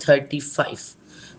35।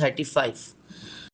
35।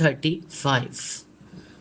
35,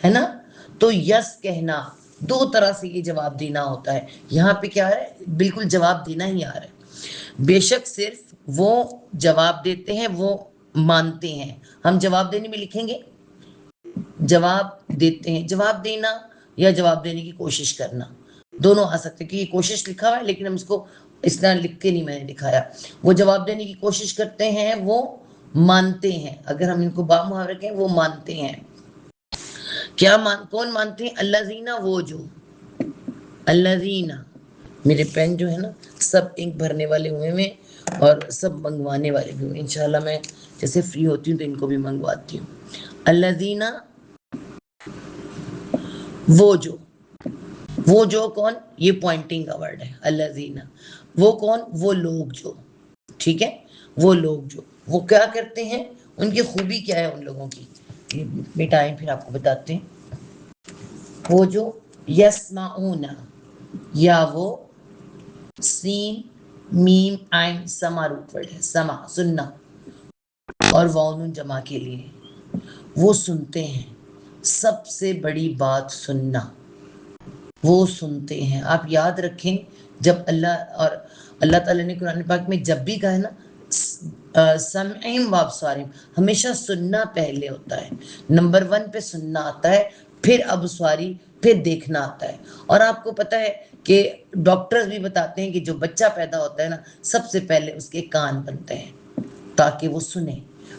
ہے نا. تو یس کہنا، دو طرح سے یہ جواب دینا ہوتا ہے. یہاں پہ کیا ہے, بالکل جواب دینا ہی آ رہا ہے. بے شک صرف وہ جواب دیتے ہیں وہ مانتے ہیں. ہم جواب دینے میں لکھیں گے جواب دیتے ہیں. جواب دینا یا جواب دینے کی کوشش کرنا دونوں آ سکتے, کہ یہ کوشش لکھا ہوا ہے لیکن ہم اس کو اس طرح لکھ کے نہیں میں نے دکھایا. وہ جواب دینے کی کوشش کرتے ہیں, وہ مانتے ہیں. اگر ہم ان کو با محاورہ کہیں, وہ مانتے ہیں. کیا کون مانتے ہیں؟ الذین, وہ جو. الذین, میرے پین جو ہے نا سب انک بھرنے والے ہوئے ہیں اور سب منگوانے والے بھی ہوئے. انشاءاللہ میں جیسے فری ہوتی ہوں تو ان کو بھی منگواتی ہوں. الذین, وہ جو. وہ جو کون؟ یہ پوائنٹنگ کا ورڈ ہے. الذین, وہ کون؟ وہ لوگ جو. ٹھیک ہے, وہ لوگ جو. وہ کیا کرتے ہیں, ان کی خوبی کیا ہے ان لوگوں کی, بیٹا آئیں پھر آپ کو بتاتے ہیں. وہ جو یسمعون, یا وہ سین میم عین سما روٹ ورڈ ہے. سما سننا, اور واؤن جمع کے لیے. وہ سنتے ہیں, سب سے بڑی بات سننا. وہ سنتے ہیں. آپ یاد رکھیں جب اللہ تعالیٰ نے قرآن پاک میں جب بھی کہا ہے نا سمعہم و ابصارہم, ہمیشہ سننا پہلے ہوتا ہے. نمبر 1 پہ سننا آتا ہے, پھر ابصاری, پھر دیکھنا آتا ہے. اور آپ کو پتہ ہے کہ ڈاکٹرز بھی بتاتے ہیں کہ جو بچہ پیدا ہوتا ہے نا سب سے پہلے اس کے کان بنتے ہیں تاکہ وہ سنے,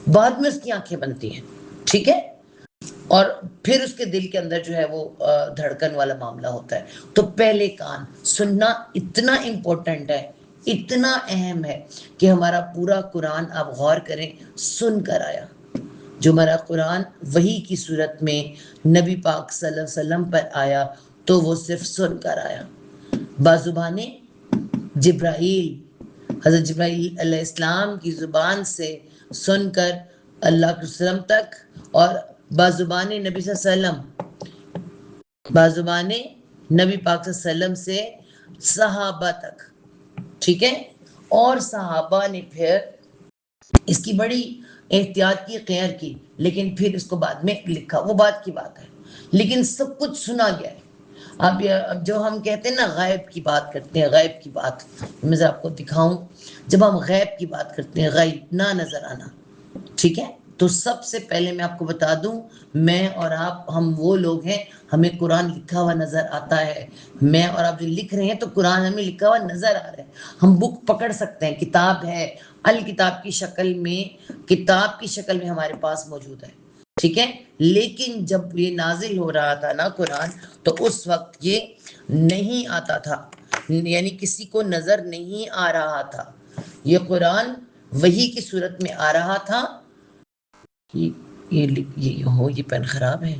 بعد میں اس کی آنکھیں بنتی ہیں. ٹھیک ہے, اور پھر اس کے دل کے اندر جو ہے وہ دھڑکن والا معاملہ ہوتا ہے. تو پہلے کان. سننا اتنا امپورٹنٹ ہے, اتنا اہم ہے کہ ہمارا پورا قرآن آپ غور کریں سن کر آیا. جو ہمارا قرآن وحی کی صورت میں نبی پاک صلی اللہ علیہ وسلم پر آیا تو وہ صرف سن کر آیا. بازبان جبرائیل, حضرت جبرائیل علیہ السلام کی زبان سے سن کر اللہ کے وسلم تک, اور بازبان نبی صلی اللہ علیہ وسلم, بازبان نبی پاک صلی اللہ علیہ وسلم سے صحابہ تک. ٹھیک ہے, اور صحابہ نے پھر اس کی بڑی احتیاط کی, خیر کی, لیکن پھر اس کو بعد میں لکھا, وہ بات کی بات ہے, لیکن سب کچھ سنا گیا ہے. اب جو ہم کہتے ہیں نا غیب کی بات کرتے ہیں, غیب کی بات میں آپ کو دکھاؤں. جب ہم غیب کی بات کرتے ہیں, غیب نہ نظر آنا, ٹھیک ہے, تو سب سے پہلے میں آپ کو بتا دوں, میں اور آپ ہم وہ لوگ ہیں ہمیں قرآن لکھا ہوا نظر آتا ہے. میں اور آپ جو لکھ رہے ہیں تو قرآن ہمیں لکھا ہوا نظر آ رہا ہے. ہم بک پکڑ سکتے ہیں, کتاب ہے, الکتاب کی شکل میں, کتاب کی شکل میں ہمارے پاس موجود ہے. ٹھیک ہے, لیکن جب یہ نازل ہو رہا تھا نا قرآن, تو اس وقت یہ نہیں آتا تھا, یعنی کسی کو نظر نہیں آ رہا تھا. یہ قرآن وحی کی صورت میں آ رہا تھا. یہ پین خراب ہے.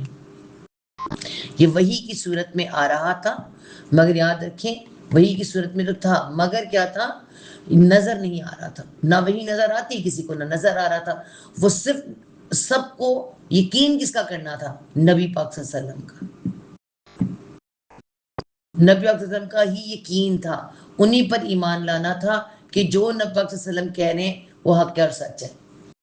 یہ وحی کی صورت میں آ رہا تھا, مگر یاد رکھیں وحی کی صورت میں تو تھا, مگر کیا تھا, نظر نہیں آ رہا تھا. نہ وہی نظر آتی کسی کو, نہ نظر آ رہا تھا. وہ صرف سب کو یقین کس کا کرنا تھا, نبی پاک صلی اللہ علیہ وسلم کا. نبی پاک صلی اللہ علیہ وسلم کا ہی یقین تھا, انہی پر ایمان لانا تھا کہ جو نبی پاک صلی اللہ علیہ وسلم کہہ رہے ہیں وہ حق اور سچ ہے.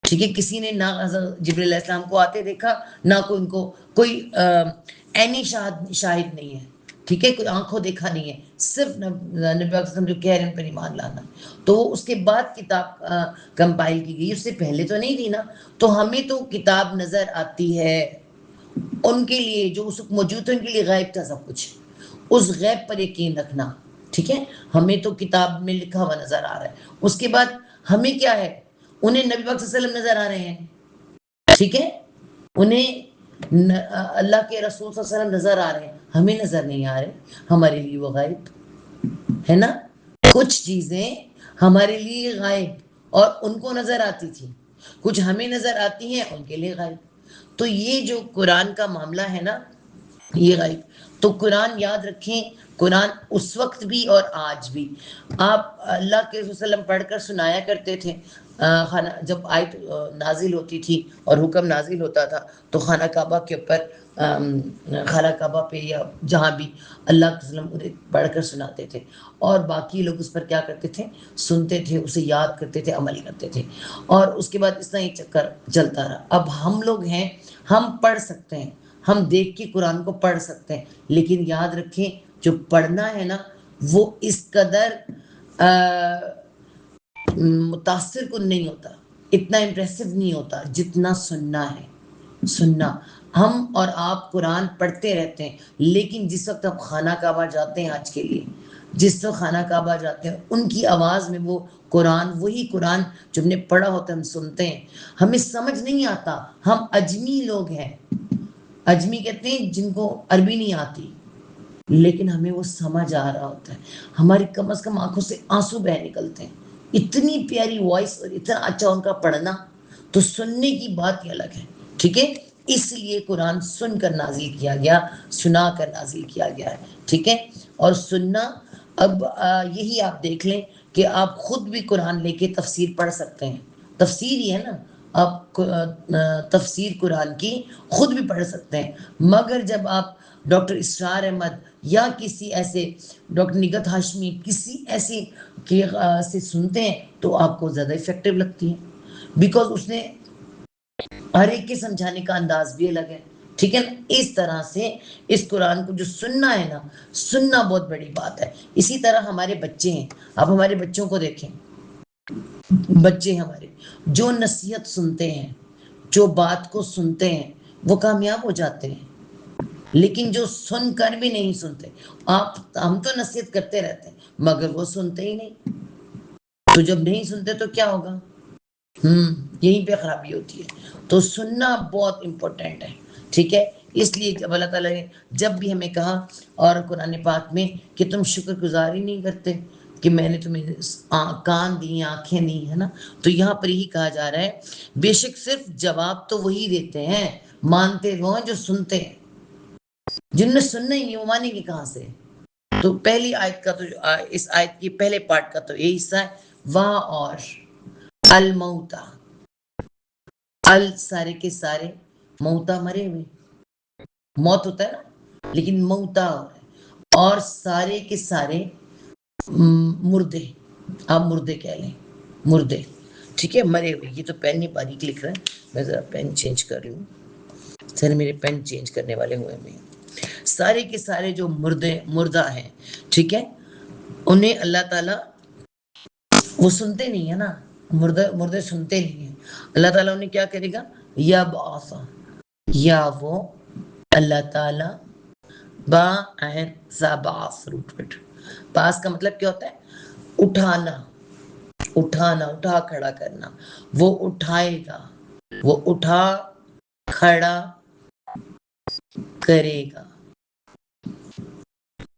ٹھیک ہے, کسی نے نہ حضرت جبرائیل علیہ السلام کو آتے دیکھا, نہ کوئی ان کو کوئی عینی شاہد نہیں ہے. ٹھیک ہے, کوئی آنکھوں دیکھا نہیں ہے, صرف نبی پاک صلی اللہ علیہ وسلم جو کہہ رہے ہیں ان پر ایمان لانا. تو اس کے بعد کتاب کمپائل کی گئی, اس سے پہلے تو نہیں تھی نا. تو ہمیں تو کتاب نظر آتی ہے, ان کے لیے جو اس وقت موجود تھے ان کے لیے غائب تھا سب کچھ. اس غیب پر یقین رکھنا. ٹھیک ہے, ہمیں تو کتاب میں لکھا ہوا نظر آ رہا ہے. اس کے بعد ہمیں کیا ہے, انہیں نبی پاک صلی اللہ علیہ وسلم نظر آ رہے ہیں. ٹھیک ہے, انہیں اللہ کے رسول صلی اللہ علیہ وسلم نظر آ رہے ہیں, ہمیں نظر نہیں آ رہے. ہمارے لیے وہ غائب ہے نا. کچھ چیزیں ہمارے لیے غائب اور ان کو نظر آتی تھی, کچھ ہمیں نظر آتی ہیں ان کے لیے غائب. تو یہ جو قرآن کا معاملہ ہے نا, یہ غائب. تو قرآن یاد رکھیں, قرآن اس وقت بھی اور آج بھی. آپ اللہ کے رسول صلی اللہ علیہ وسلم پڑھ کر سنایا کرتے تھے, جب آیت نازل ہوتی تھی اور حکم نازل ہوتا تھا تو خانہ کعبہ کے اوپر, خانہ کعبہ پہ یا جہاں بھی اللہ کے وسلم پڑھ کر سناتے تھے, اور باقی لوگ اس پر کیا کرتے تھے, سنتے تھے, اسے یاد کرتے تھے, عمل کرتے تھے. اور اس کے بعد اس طرح یہ چکر چلتا رہا. اب ہم لوگ ہیں, ہم پڑھ سکتے ہیں, ہم دیکھ کے قرآن کو پڑھ سکتے ہیں، لیکن یاد رکھیں جو پڑھنا ہے نا وہ اس قدر متاثر کن نہیں ہوتا، اتنا امپریسو نہیں ہوتا جتنا سننا ہے۔ سننا، ہم اور آپ قرآن پڑھتے رہتے ہیں، لیکن جس وقت ہم خانہ کعبہ جاتے ہیں آج کے لیے، جس وقت خانہ کعبہ جاتے ہیں ان کی آواز میں وہ قرآن، وہی قرآن جو ہم نے پڑھا ہوتا ہے ہم سنتے ہیں، ہمیں سمجھ نہیں آتا۔ ہم اجمی لوگ ہیں، اجمی کہتے ہیں جن کو عربی نہیں آتی، لیکن ہمیں وہ سمجھ آ رہا ہوتا ہے، ہماری کم از کم آنکھوں سے آنسو بہ نکلتے ہیں، اتنی پیاری وائس اور اتنا اچھا ان کا پڑھنا، تو سننے کی بات ہی الگ ہے، ٹھیک ہے؟ اس لیے قرآن سن کر نازل کیا گیا، سنا کر نازل کیا گیا ہے، ٹھیک ہے؟ اور سننا، اب یہی آپ دیکھ لیں کہ آپ خود بھی قرآن لے کے تفسیر پڑھ سکتے ہیں، تفسیر ہی ہے نا، آپ تفسیر قرآن کی خود بھی پڑھ سکتے ہیں، مگر جب آپ ڈاکٹر اسرار احمد یا کسی ایسے ڈاکٹر نگہت ہاشمی کسی ایسے سے سنتے ہیں تو آپ کو زیادہ افیکٹو لگتی ہے، بیکاز اس نے ہر ایک کے سمجھانے کا انداز بھی الگ ہے، ٹھیک ہے نا؟ اس طرح سے اس قرآن کو جو سننا ہے نا، سننا بہت بڑی بات ہے۔ اسی طرح ہمارے بچے ہیں، آپ ہمارے بچوں کو دیکھیں، بچے ہمارے جو نصیحت سنتے ہیں، جو بات کو سنتے ہیں وہ کامیاب ہو جاتے ہیں، لیکن جو سن کر بھی نہیں سنتے، ہم تو نصیحت کرتے رہتے ہیں مگر وہ سنتے ہی نہیں، تو جب نہیں سنتے تو کیا ہوگا؟ یہیں پہ خرابی ہوتی ہے۔ تو سننا بہت امپورٹنٹ ہے، ٹھیک ہے؟ اس لیے جب اللہ تعالیٰ نے جب بھی ہمیں کہا اور قرآن پاک میں کہ تم شکر گزاری نہیں کرتے کہ میں نے تمہیں کان دی، آنکھیں دی، ہے نا، تو یہاں پر یہی کہا جا رہا ہے بے شک صرف جواب تو وہی دیتے ہیں، مانتے وہ ہیں جو سنتے ہیں، جن نے سننا ہی نہیں وہ مانیں گے کہاں سے؟ تو پہلی آیت کا تو اس آیت کی پہلے پارٹ کا تو یہی حصہ ہے، وہاں اور الموتا، سارے کے سارے، موتا مرے ہوئے، موت ہوتا ہے نا، لیکن موتا اور سارے کے سارے مردے، آپ مردے کہہ لیں، مردے، ٹھیک ہے؟ مرے ہوئے، یہ تو پین نہیں باریک لکھ رہا ہے، میں ذرا پین چینج کر رہی ہوں، سر میرے پین چینج کرنے والے ہوئے میں، سارے کے سارے جو مردہ ہیں، ٹھیک ہے، انہیں اللہ تعالیٰ وہ سنتے نہیں ہے نا، مردے سنتے نہیں ہیں، اللہ تعالیٰ انہیں کیا کرے گا؟ یا بعثا، یا وہ اللہ تعالیٰ با عین زا باس روٹ وٹ، باس کا مطلب کیا ہوتا ہے؟ اٹھانا، اٹھانا، اٹھا کھڑا کرنا، وہ اٹھائے گا، وہ اٹھا کھڑا کرے گا،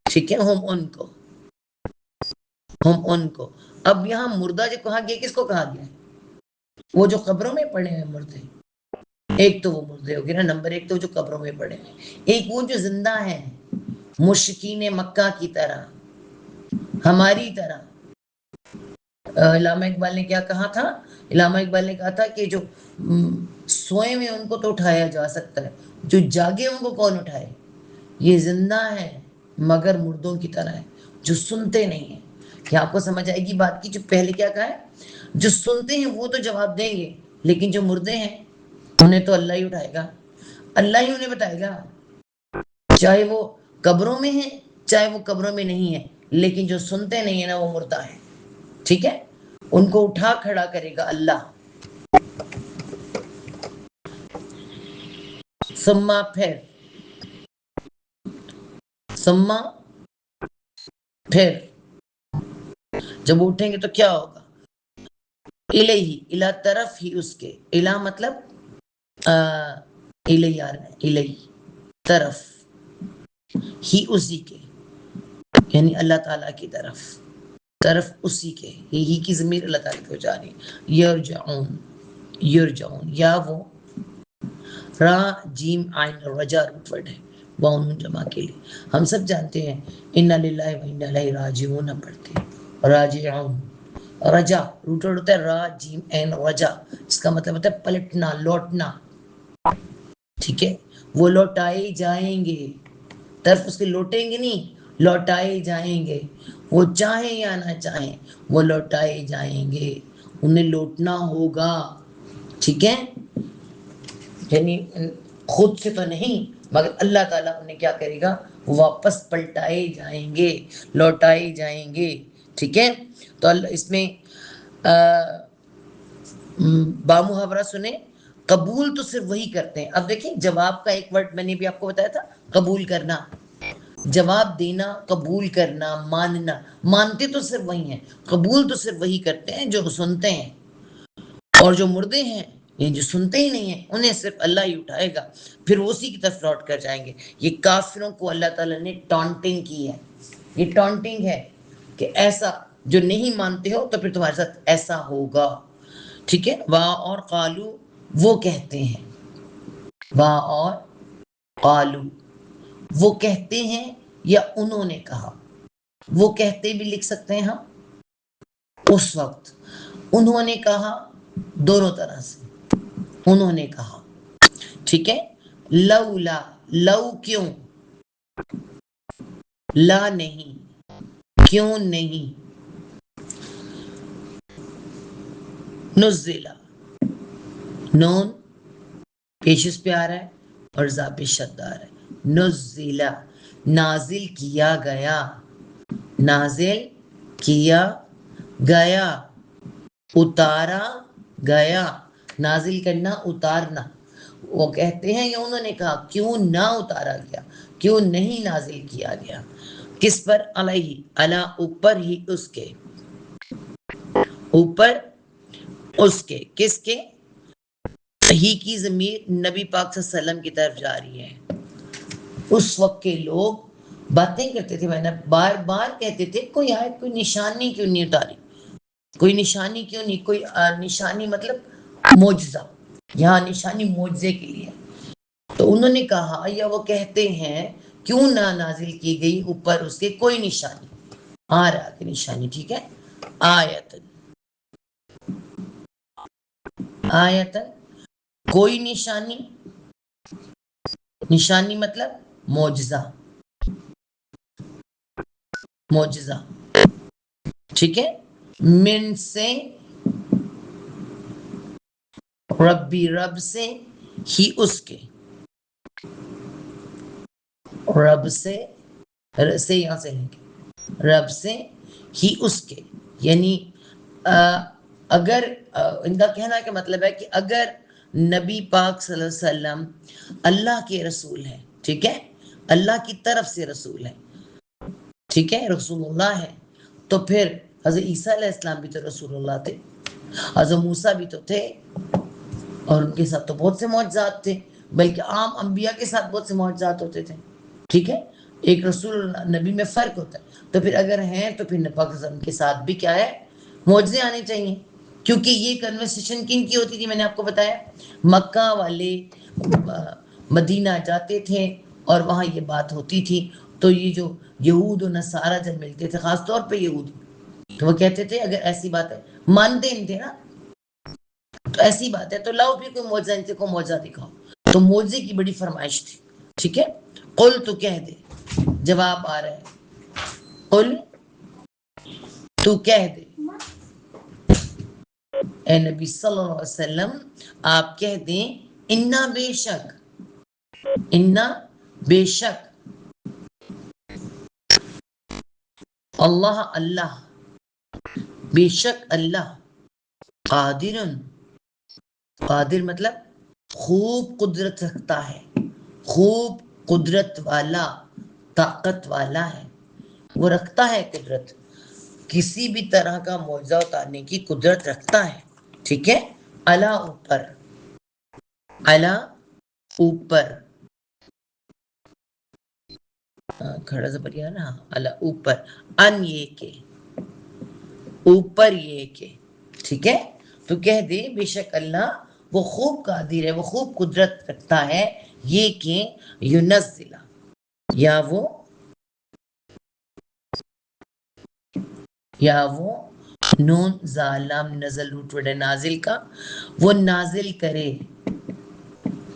ٹھیک ہے؟ ہم ان کو، اب یہاں مردہ جو کہا گیا کس کو کہا گیا؟ وہ جو قبروں میں پڑے ہیں مردے، ایک تو وہ مردے ہو گئے نا، نمبر ایک تو جو قبروں میں پڑے ہیں، ایک وہ جو زندہ ہیں، مشرکین مکہ کی طرح، ہماری طرح۔ علامہ اقبال نے کیا کہا تھا؟ علامہ اقبال نے کہا تھا کہ جو سوئے میں ان کو تو اٹھایا جا سکتا ہے، جو جاگے ان کو کون اٹھائے؟ یہ زندہ ہے مگر مردوں کی طرح ہے، جو سنتے نہیں ہیں۔ کیا آپ کو سمجھ آئے گی بات کی؟ جو پہلے کیا کہا ہے؟ جو سنتے ہیں وہ تو جواب دیں گے، لیکن جو مردے ہیں انہیں تو اللہ ہی اٹھائے گا، اللہ ہی انہیں بتائے گا، چاہے وہ قبروں میں ہیں چاہے وہ قبروں میں نہیں ہے، لیکن جو سنتے نہیں ہیں نا وہ مردہ ہیں، ٹھیک ہے؟ ان کو اٹھا کھڑا کرے گا اللہ۔ سما پھر جب اٹھیں گے تو کیا ہوگا؟ الیہ، الا طرف ہی اس کے، الا مطلب الیہ، الیہ طرف ہی اسی کے، یعنی اللہ تعالیٰ کی طرف اسی کے، ہی کی ضمیر اللہ تعالیٰ کو جا رہی ہے، یرجعون، یا وہ را جیم عین رجا روٹ ورڈ ہے، باؤن جمع کے لیے، ہم سب جانتے ہیں انا للہ و انا الیہ راجعون ہم پڑھتے ہیں، راجعون، رجا روٹ ورڈ ہوتا ہے را جیم عین رجا، اس کا مطلب ہوتا ہے پلٹنا، لوٹنا، ٹھیک ہے؟ وہ لوٹائے جائیں گے، طرف اس کے لوٹیں گے نہیں، لوٹائے جائیں گے، وہ چاہیں یا نہ چاہیں وہ لوٹائے جائیں گے، انہیں لوٹنا ہوگا، ٹھیک ہے؟ یعنی خود سے تو نہیں مگر اللہ تعالیٰ انہیں کیا کرے گا، واپس پلٹائے جائیں گے، لوٹائے جائیں گے، ٹھیک ہے۔ تو اللہ اس میں بامحاورہ سنیں، قبول تو صرف وہی کرتے ہیں۔ اب دیکھیں جواب کا ایک ورڈ میں نے بھی آپ کو بتایا تھا، قبول کرنا، جواب دینا، قبول کرنا، ماننا، مانتے تو صرف وہی ہیں، قبول تو صرف وہی کرتے ہیں جو سنتے ہیں، اور جو مردے ہیں یہ جو سنتے ہی نہیں ہیں انہیں صرف اللہ ہی اٹھائے گا، پھر وہ اسی کی طرف لوٹ کر جائیں گے۔ یہ کافروں کو اللہ تعالیٰ نے ٹانٹنگ کی ہے، یہ ٹانٹنگ ہے کہ ایسا جو نہیں مانتے ہو تو پھر تمہارے ساتھ ایسا ہوگا، ٹھیک ہے۔ وا اور قالو وہ کہتے ہیں، وا اور قالو وہ کہتے ہیں، یا انہوں نے کہا، وہ کہتے بھی لکھ سکتے ہیں ہم، اس وقت انہوں نے کہا، دونوں طرح سے انہوں نے کہا، ٹھیک ہے۔ لولا، لو کیوں، لا نہیں، کیوں نہیں، نزلہ، نون پیشس پہ آ رہا ہے اور زا پہ شد آ رہا ہے، نزلہ نازل کیا گیا، نازل کیا گیا، اتارا گیا، نازل کرنا اتارنا، وہ کہتے ہیں یا انہوں نے کہا کیوں نہ اتارا گیا، کیوں نہیں نازل کیا گیا، کس پر، علیہ، علی اوپر ہی اس کے، اوپر اس کے، کس کے، ہی کی ضمیر نبی پاک صلی اللہ علیہ وسلم کی طرف جا رہی ہے۔ اس وقت کے لوگ باتیں کرتے تھے، میں نے بار بار کہتے تھے کوئی آیت، کوئی نشانی کیوں نہیں اتاری، کوئی نشانی کیوں نہیں، کوئی نشانی مطلب معجزہ، یہاں نشانی معجزے کے لیے۔ تو انہوں نے کہا یا وہ کہتے ہیں کیوں نہ نازل کی گئی اوپر اس کے کوئی نشانی، آ رہا کہ نشانی، ٹھیک ہے۔ آیتن، آیتن کوئی نشانی، نشانی مطلب معجزہ، معجزہ، ٹھیک ہے۔ من سے، ربی رب سے، ہی اس کے، رب سے، سے یہاں سے لیں گے، رب سے، ہی اس کے، یعنی اگر ان کا کہنا کا مطلب ہے کہ اگر نبی پاک صلی اللہ علیہ وسلم اللہ کے رسول ہیں، ٹھیک ہے، اللہ کی طرف سے رسول ہیں، ٹھیک ہے، رسول اللہ ہے، تو پھر حضرت عیسیٰ علیہ السلام بھی تو رسول اللہ تھے، حضرت موسیٰ بھی تو تھے، اور ان کے ساتھ تو بہت سے معجزات تھے، بلکہ عام انبیاء کے ساتھ بہت سے معجزات ہوتے تھے، ٹھیک ہے۔ ایک رسول اللہ نبی میں فرق ہوتا ہے، تو پھر اگر ہیں تو پھر نبی پاک کے ساتھ بھی کیا ہے، معجزے آنے چاہیے، کیونکہ یہ کنورسیشن کن کی ہوتی تھی، میں نے آپ کو بتایا، مکہ والے مدینہ جاتے تھے اور وہاں یہ بات ہوتی تھی، تو یہ جو یہود و نصارہ جب ملتے تھے، خاص طور پہ یہود، تو وہ کہتے تھے اگر ایسی بات ہے، مانتے نہیں تھے نا، تو ایسی بات ہے تو لاؤ پھر کوئی معجزہ، ان سے کوئی معجزہ دکھاؤ، تو معجزے کی بڑی فرمائش تھی، ٹھیک ہے۔ قل تو کہہ دے، جواب آ رہا ہے، قل تو کہہ دے، اے نبی صلی اللہ علیہ وسلم آپ کہہ دیں، انا بے شک، انا بے شک، اللہ اللہ، بے شک اللہ، قادر، قادر مطلب خوب قدرت رکھتا ہے، خوب قدرت والا، طاقت والا ہے، وہ رکھتا ہے قدرت، کسی بھی طرح کا معجزہ اتارنے کی قدرت رکھتا ہے، ٹھیک ہے۔ اللہ اوپر، اللہ اوپر، کھڑا زبر نا، اللہ اوپر، ان یہ کہ، اوپر یہ کہ، ٹھیک ہے۔ تو کہہ دے بے شک اللہ وہ خوب قادر ہے، وہ خوب قدرت رکھتا ہے، یہ کہ ینزلہ، یا وہ نون ظالم نزل روٹ ورڈ ہے نازل کا، وہ نازل کرے،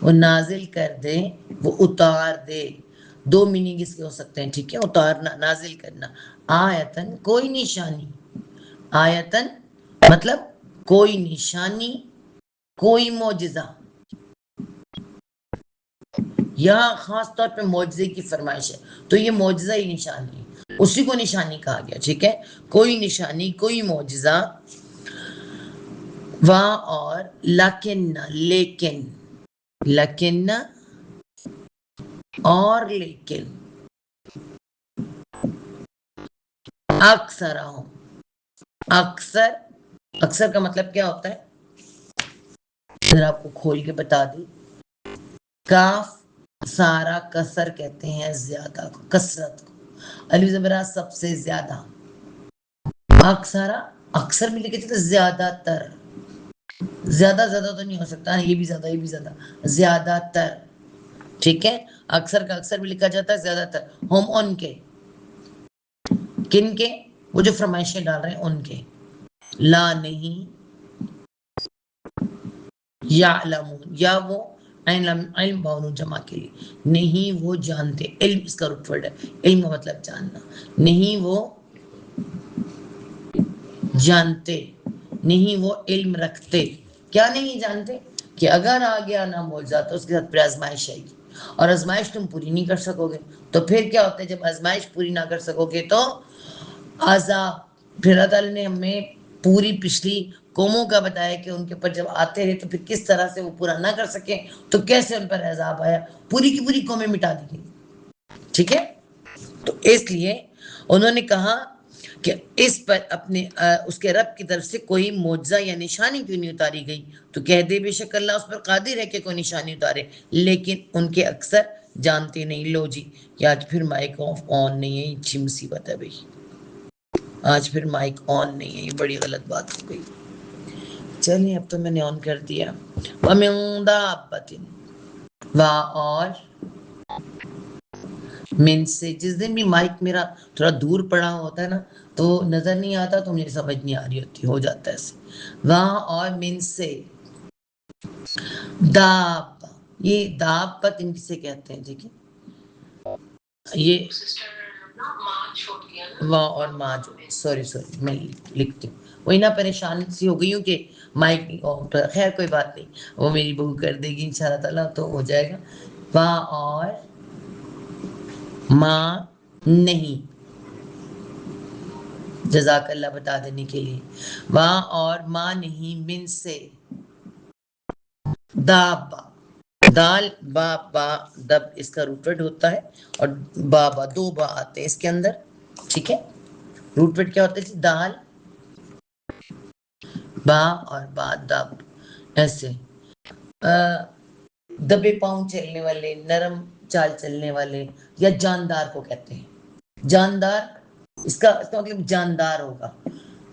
وہ نازل کر دے، وہ اتار دے، دو میننگ اس کے ہو سکتے ہیں، ٹھیک ہے، اتارنا، نازل کرنا، آیتن کوئی نشانی، آیتن مطلب کوئی نشانی، کوئی معجزہ، یہاں خاص طور پہ معجزے کی فرمائش ہے، تو یہ معجزہ ہی نشانی ہے، اسی کو نشانی کہا گیا، ٹھیک ہے، کوئی نشانی کوئی معجزہ. وہاں اور لیکن لیکن اور لیکن اکثر اکثر اکثر کا مطلب کیا ہوتا ہے ذرا آپ کو کھول کے بتا دیں. کاف سارا کسر کہتے ہیں زیادہ کو، کثرت کو، الف زبرہ سب سے زیادہ، اکثرا اکثر میں لکھے تھے زیادہ تر، زیادہ زیادہ تو نہیں ہو سکتا، یہ بھی زیادہ یہ بھی زیادہ، زیادہ تر، ٹھیک ہے. اکثر کا اکثر بھی لکھا جاتا ہے زیادہ تر. ہم ان کے، کن کے؟ وہ جو فرمائشیں ڈال رہے ہیں ان کے. لا نہیں، یعلمون، یا وہ علم بانو جمع کے لیے، نہیں وہ جانتے، علم اس کا روٹ ورڈ ہے، علم کا مطلب جاننا، نہیں وہ جانتے، نہیں وہ علم رکھتے. کیا نہیں جانتے؟ کہ اگر آ گیا نہ معجزہ تو اس کے ساتھ پھر آزمائش آئے گی، اور آزمائش تم پوری نہیں کر سکو گے، تو پھر کیا ہوتا ہے جب آزمائش پوری نہ کر سکو گے تو عذاب. پھر اللہ تعالیٰ نے ہمیں پوری پچھلی قوموں کا بتایا کہ ان کے اوپر جب آتے رہے تو پھر کس طرح سے وہ پورا نہ کر سکے تو کیسے ان پر عذاب آیا، پوری کی پوری قومیں مٹا دی گئی، ٹھیک ہے. تو اس لیے انہوں نے کہا کہ اس پر اپنے اس کے رب کی طرف سے کوئی معجزہ یا نشانی کیوں نہیں اتاری گئی، تو کہہ دے بے شک اللہ اس پر قادر ہے کہ کوئی نشانی اتارے، لیکن ان کے اکثر جانتے نہیں. لو جی، یہ آج پھر مائک آن نہیں ہے، یہ اچھی مصیبت ہے بھائی، آج پھر مائک آن نہیں ہے، یہ بڑی غلط بات ہو گئی. چلیے اب تو میں نے آن کر دیا. وَمِن دَابَّةٍ، اور من سے، جس دن بھی مائک میرا تھوڑا دور پڑا ہوتا ہے نا تو نظر نہیں آتا تو مجھے سمجھ نہیں آ رہی ہوتی، ہو جاتا ہے ایسے. وہاں اور من سے داب، یہ دابت ان سے کہتے ہیں، ٹھیک ہے، یہ واہ اور ماں جو، سوری میں لکھتی ہوں، وہی نہ پریشان سی ہو گئی ہوں کہ مائک نہیں آن، تو خیر کوئی بات نہیں، وہ میری بہو کر دے گی انشاءاللہ تعالیٰ تو ہو جائے گا. وہاں اور ماں نہیں، جزاک اللہ بتا دینے کے لیے. وہاں اور ماں نہیں من سے دابا، دال با با دب اس کا روٹ ورڈ ہوتا ہے، اور بابا دو با آتے ہیں اس کے اندر، ٹھیک ہے. روٹ ورڈ کیا ہوتا ہے؟ دال با اور با دب، ایسے دبے پاؤں چلنے والے، نرم چال چلنے والے، یا جاندار کو کہتے ہیں. جاندار اس کا مطلب جاندار ہوگا،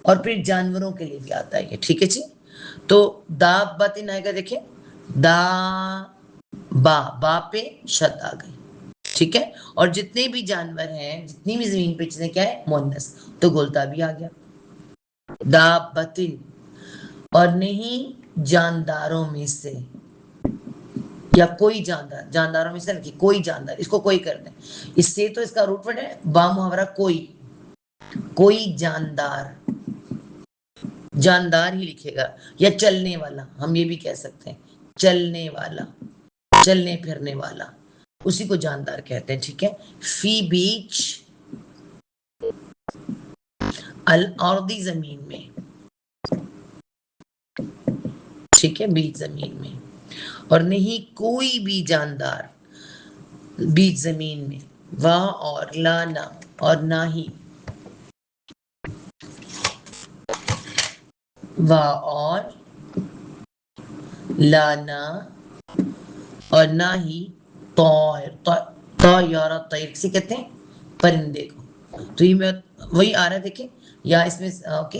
اور پھر جانوروں کے لیے بھی آتا ہے یہ، ٹھیک ہے جی. تو دابت آئے گا، دیکھیں دا با پہ شد آ گئی، ٹھیک ہے. اور جتنے بھی جانور ہیں، جتنی بھی زمین پہ چیزیں، کیا ہے؟ مؤنث، تو گولتا بھی آ گیا. دابتن، اور نہیں جانداروں میں سے، یا کوئی جاندار، جانداروں میں سے نہیں، کوئی جاندار، اس کو کوئی کر دیں، اس سے تو اس کا روٹ ورڈ ہے با محاورہ کوئی، کوئی جاندار، جاندار ہی لکھے گا، یا چلنے والا، ہم یہ بھی کہہ سکتے ہیں چلنے والا، چلنے پھرنے والا، اسی کو جاندار کہتے ہیں، ٹھیک ہے. فی بیچ الارضی، زمین میں، ٹھیک ہے، بیچ زمین میں. اور نہیں کوئی بھی جاندار بیچ زمین میں. واہ اور لانا، اور نہ ہی، واہ اور لانا، اور نہ ہی طائر، طیر سے کہتے ہیں پرندے کو. تو یہ میں وہی آ رہا ہے، دیکھیں، یا اس میں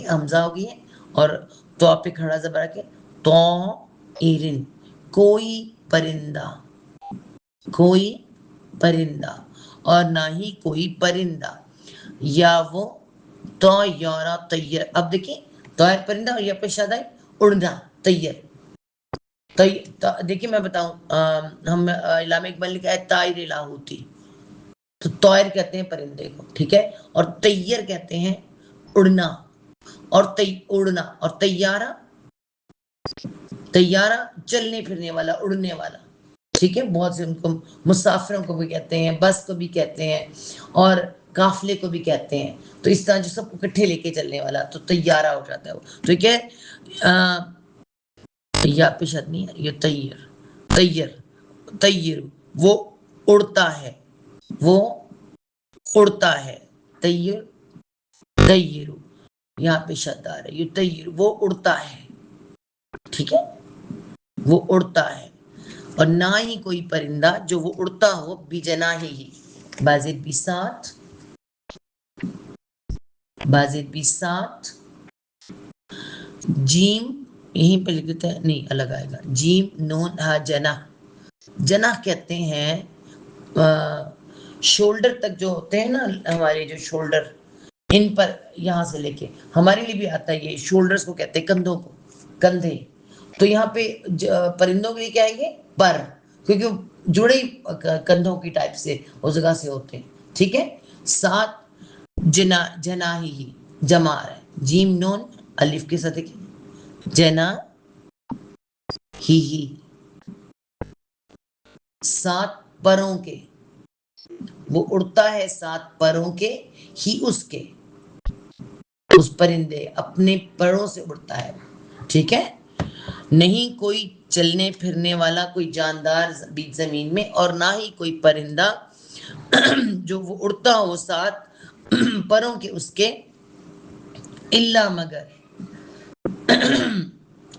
حمزہ ہو گئی ہے، اور تو پہ کھڑا زبر کے تو ایرن، کوئی پرندہ، کوئی پرندہ، اور نہ ہی کوئی پرندہ، یا وہ تو یارا طیر. اب دیکھیں طائر پرندہ، اور یا پہ شاد ہے اڑنا، طیر. دیکھیے میں بتاؤں، ہم علامہ اقبال لکھا ہے طائر لاہوتی، تو طائر کہتے ہیں پرندے کو، ٹھیک ہے. اور طیر کہتے ہیں اڑنا، اور اڑنا، اور طیارہ، طیارہ چلنے پھرنے والا، اڑنے والا. ٹھیک ہے، بہت سے ان کو مسافروں کو بھی کہتے ہیں، بس کو بھی کہتے ہیں، اور قافلے کو بھی کہتے ہیں. تو اس طرح جو سب کو اکٹھے لے کے چلنے والا تو طیارہ ہو جاتا ہے وہ. ٹھیک ہے، یا پیش آدمی ہے یہ طیر، طیر، طیر وہ اڑتا ہے، وہ اڑتا ہے. طیر، طیر یہاں پہ شد آ رہا ہے، یہ طیر وہ اڑتا ہے. ٹھیک ہے، وہ اڑتا ہے. اور نہ ہی کوئی پرندہ جو وہ اڑتا ہو بجناحہ ہی، بازید بھی ساتھ، بازید بھی ساتھ. جیم یہیں پہ لکھ دیتا ہے، نہیں الگ آئے گا. جیم نون ہا جناح. جناح کہتے ہیں شولڈر تک جو ہوتے ہیں نا ہمارے جو شولڈر، ان پر یہاں سے لے کے ہمارے لیے بھی آتا ہے یہ شولڈرز کو کہتے ہیں، کندھوں کو، کندھے. تو یہاں پہ پرندوں کے لیے کیا ہے یہ پر، کیونکہ جڑے کندھوں کی ٹائپ سے اس جگہ سے ہوتے ہیں. ٹھیک ہے، ساتھ جناحی ہی جمع آ رہا ہے، جیم نون الف کے ساتھ جنا ہی، سات پروں کے. وہ اڑتا ہے سات پروں کے، ہی اس کے، اس پرندے اپنے پروں سے اڑتا ہے. ٹھیک ہے، نہیں کوئی چلنے پھرنے والا کوئی جاندار بیچ زمین میں، اور نہ ہی کوئی پرندہ جو وہ اڑتا ہو ساتھ پروں کے اس کے، الا مگر،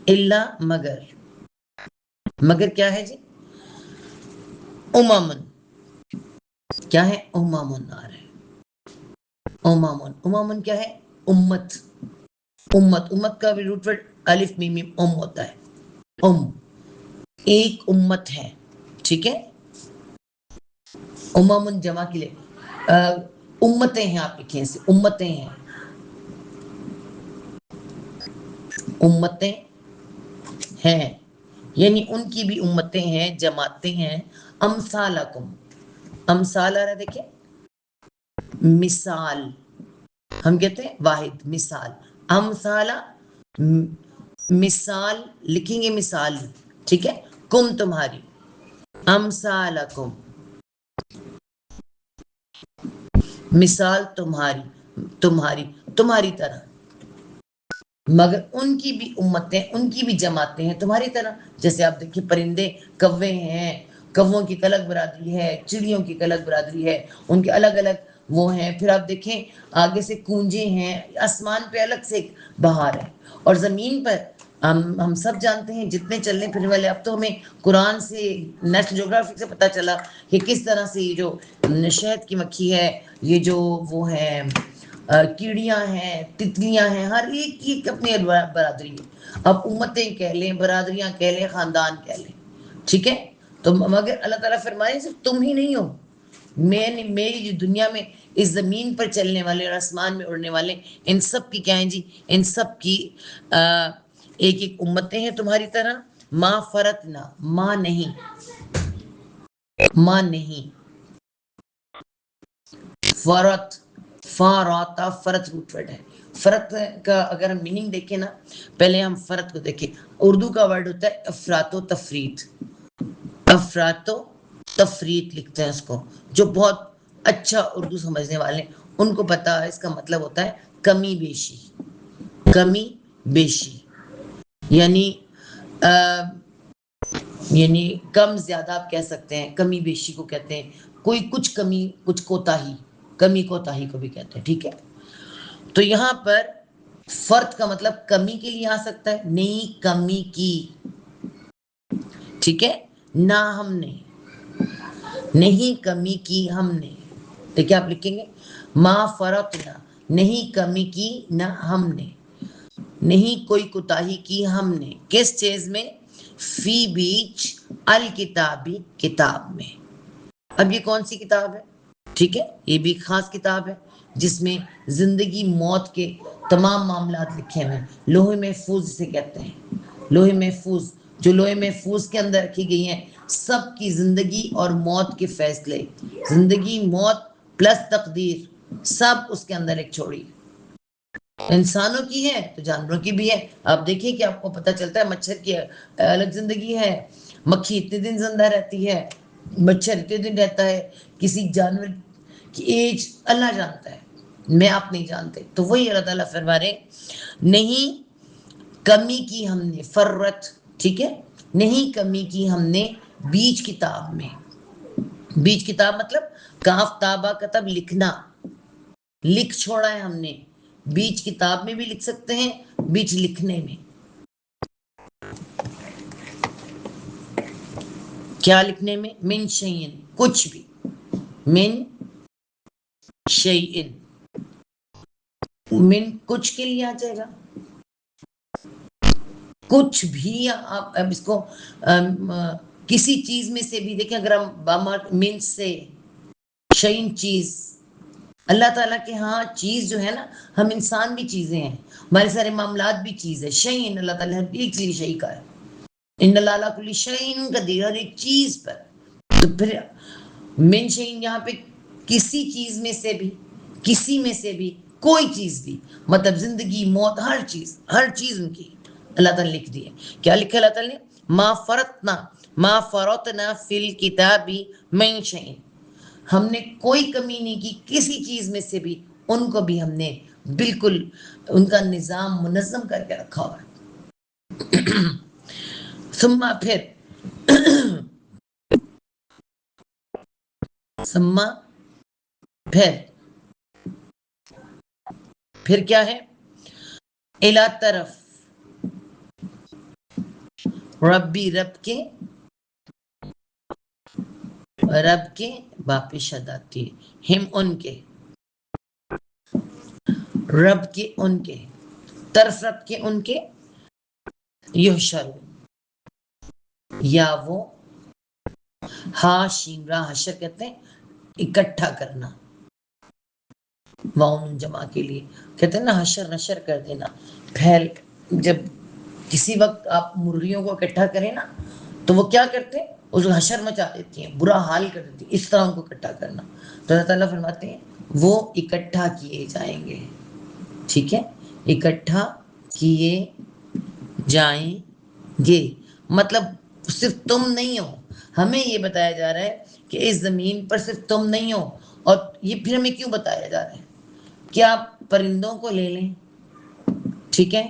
الا مگر. مگر کیا ہے جی؟ امامن. کیا ہے؟ امامن آ رہا ہے. امامن، امامن کیا ہے؟ امت. امت، امت کا بھی روٹ ورڈ الف میم میم ام ہوتا ہے. ام، ایک امت ہے. ٹھیک ہے، امامن جمع کے لیے امتیں ہیں، آپ لکھیں سے امتیں ہیں، امتیں ہیں، یعنی ان کی بھی امتیں ہیں، جماعتیں ہیں. امثالکم، امثال آ رہا ہے دیکھیں، مثال، ہم کہتے ہیں واحد، مثال. امثال مثال لکھیں گے، مثال. ٹھیک ہے، کم تمہاری، امثالکم مثال تمہاری، تمہاری، تمہاری طرح. مگر ان کی بھی امتیں، ان کی بھی جماعتیں ہیں تمہاری طرح. جیسے آپ دیکھیں پرندے، کوے ہیں، کووں کی الگ برادری ہے، چڑیوں کی الگ برادری ہے، ان کے الگ الگ وہ ہیں. پھر آپ دیکھیں آگے سے کونجے ہیں، آسمان پہ الگ سے بہار ہے. اور زمین پر ہم سب جانتے ہیں جتنے چلنے پھرنے والے، اب تو ہمیں قرآن سے، نیشنل جغرافی سے پتہ چلا کہ کس طرح سے یہ جو شہد کی مکھی ہے، یہ جو وہ ہے کیڑیاں ہیں، تتلیاں ہیں، ہر ایک کی اپنی برادری ہے. اب امتیں کہہ لیں، برادریاں کہہ لیں، خاندان کہہ لیں. ٹھیک ہے، تو مگر اللہ تعالیٰ فرمائے صرف تم ہی نہیں ہو، میری جو دنیا میں اس زمین پر چلنے والے اور آسمان میں اڑنے والے، ان سب کی کیا ہیں جی؟ ان سب کی ایک ایک امتیں ہیں تمہاری طرح. ما فرتنا، ماں نہیں، ماں نہیں. فرت، فاراتا، فرت روٹ ورڈ ہے. فرت کا اگر ہم میننگ دیکھیں نا، پہلے ہم فرت کو دیکھیں. اردو کا ورڈ ہوتا ہے افراط و تفریط. افراط و تفریط لکھتے ہیں اس کو. جو بہت اچھا اردو سمجھنے والے ہیں ان کو پتا ہے اس کا مطلب ہوتا ہے کمی بیشی. کمی بیشی یعنی یعنی کم زیادہ آپ کہہ سکتے ہیں، کمی بیشی کو کہتے ہیں. کوئی کچھ کمی، کچھ کوتاہی، کمی کوتاہی کو بھی کہتے ہیں. ٹھیک ہے، تو یہاں پر فرد کا مطلب کمی کے لیے آ سکتا ہے، نہیں کمی کی. ٹھیک ہے، نہ ہم نے، نہیں کمی کی ہم نے. دیکھیں آپ لکھیں گے ما فرطنا، نہیں کمی کی نہ ہم نے، نہیں کوئی کوتاہی کی ہم نے. کس چیز میں؟ فی بیچ الکتابی، کتاب میں. اب یہ کون سی کتاب ہے؟ ٹھیک ہے، یہ بھی خاص کتاب ہے جس میں زندگی موت کے تمام معاملات لکھے ہوئے ہیں. لوح محفوظ اسے کہتے ہیں، لوح محفوظ. جو لوح محفوظ کے اندر رکھی گئی ہیں سب کی زندگی اور موت کے فیصلے، زندگی موت پلس تقدیر، سب اس کے اندر ایک چھوڑی. انسانوں کی ہے تو جانوروں کی بھی ہے. آپ دیکھیے کہ آپ کو پتہ چلتا ہے مچھر کی الگ زندگی ہے، مکھی اتنے دن زندہ رہتی ہے، مچھر اتنے دن رہتا ہے، کسی جانور کی ایج اللہ جانتا ہے، میں آپ نہیں جانتے. تو وہی اللہ تعالیٰ فرما رہے نہیں کمی کی ہم نے فرت، ٹھیک ہے، نہیں کمی کی ہم نے بیچ کتاب میں. بیچ کتاب مطلب کاف تابہ کتب لکھنا، لکھ چھوڑا ہے ہم نے. بیچ کتاب میں بھی لکھ سکتے ہیں، بیچ لکھنے میں. کیا لکھنے میں؟ من شیئن، کچھ بھی. من شیئن، من کچھ کے لیے آ جائے گا، کچھ بھی. آپ اب اس کو کسی چیز میں سے بھی دیکھیں، اگر ہم من سے شیئن چیز، اللہ تعالیٰ کے ہاں چیز جو ہے نا، ہم انسان بھی چیزیں ہیں، ہمارے سارے معاملات بھی چیز ہے. شیئن اللہ تعالیٰ ہر ایک چیز شیء کا ہے. ان اللہ علی کل شیء قدیر، ہر ایک چیز پر. تو پھر من شیئن یہاں پہ کسی چیز میں سے بھی، کسی میں سے بھی، کوئی چیز بھی، مطلب زندگی موت ہر چیز، ہر چیز ان کی اللہ تعالیٰ نے لکھ دی ہے. کیا لکھا اللہ تعالیٰ نے؟ ما فرطنا فی الکتاب من شیء، ہم نے کوئی کمی نہیں کی کسی چیز میں سے بھی، ان کو بھی ہم نے بالکل ان کا نظام منظم کر کے رکھا ہوا ہے. ثم پھر کیا ہے؟ الا طرف ربی، رب کے باپی شد آتی ہے، ہم ان کے، رب کے ان کے، طرف رب کے ان کے، یحشر، یا وہ ہاشم حشر کہتے ہیں اکٹھا کرنا، واؤن جمع کے لیے کہتے ہیں نا حشر نشر کر دینا. پھیل، جب کسی وقت آپ مرغیوں کو اکٹھا کریں نا تو وہ کیا کرتے ہیں؟ اس کو حشر مچا دیتی ہیں، برا حال کر دیتی ہیں، اس طرح ان کو اکٹھا کرنا. تو اللہ تعالیٰ فرماتے ہیں وہ اکٹھا کیے جائیں گے، ٹھیک ہے، اکٹھا کیے جائیں گے. مطلب صرف تم نہیں ہو، ہمیں یہ بتایا جا رہا ہے کہ اس زمین پر صرف تم نہیں ہو. اور یہ پھر ہمیں کیوں بتایا جا رہا ہے؟ کیا پرندوں کو لے لیں، ٹھیک ہے،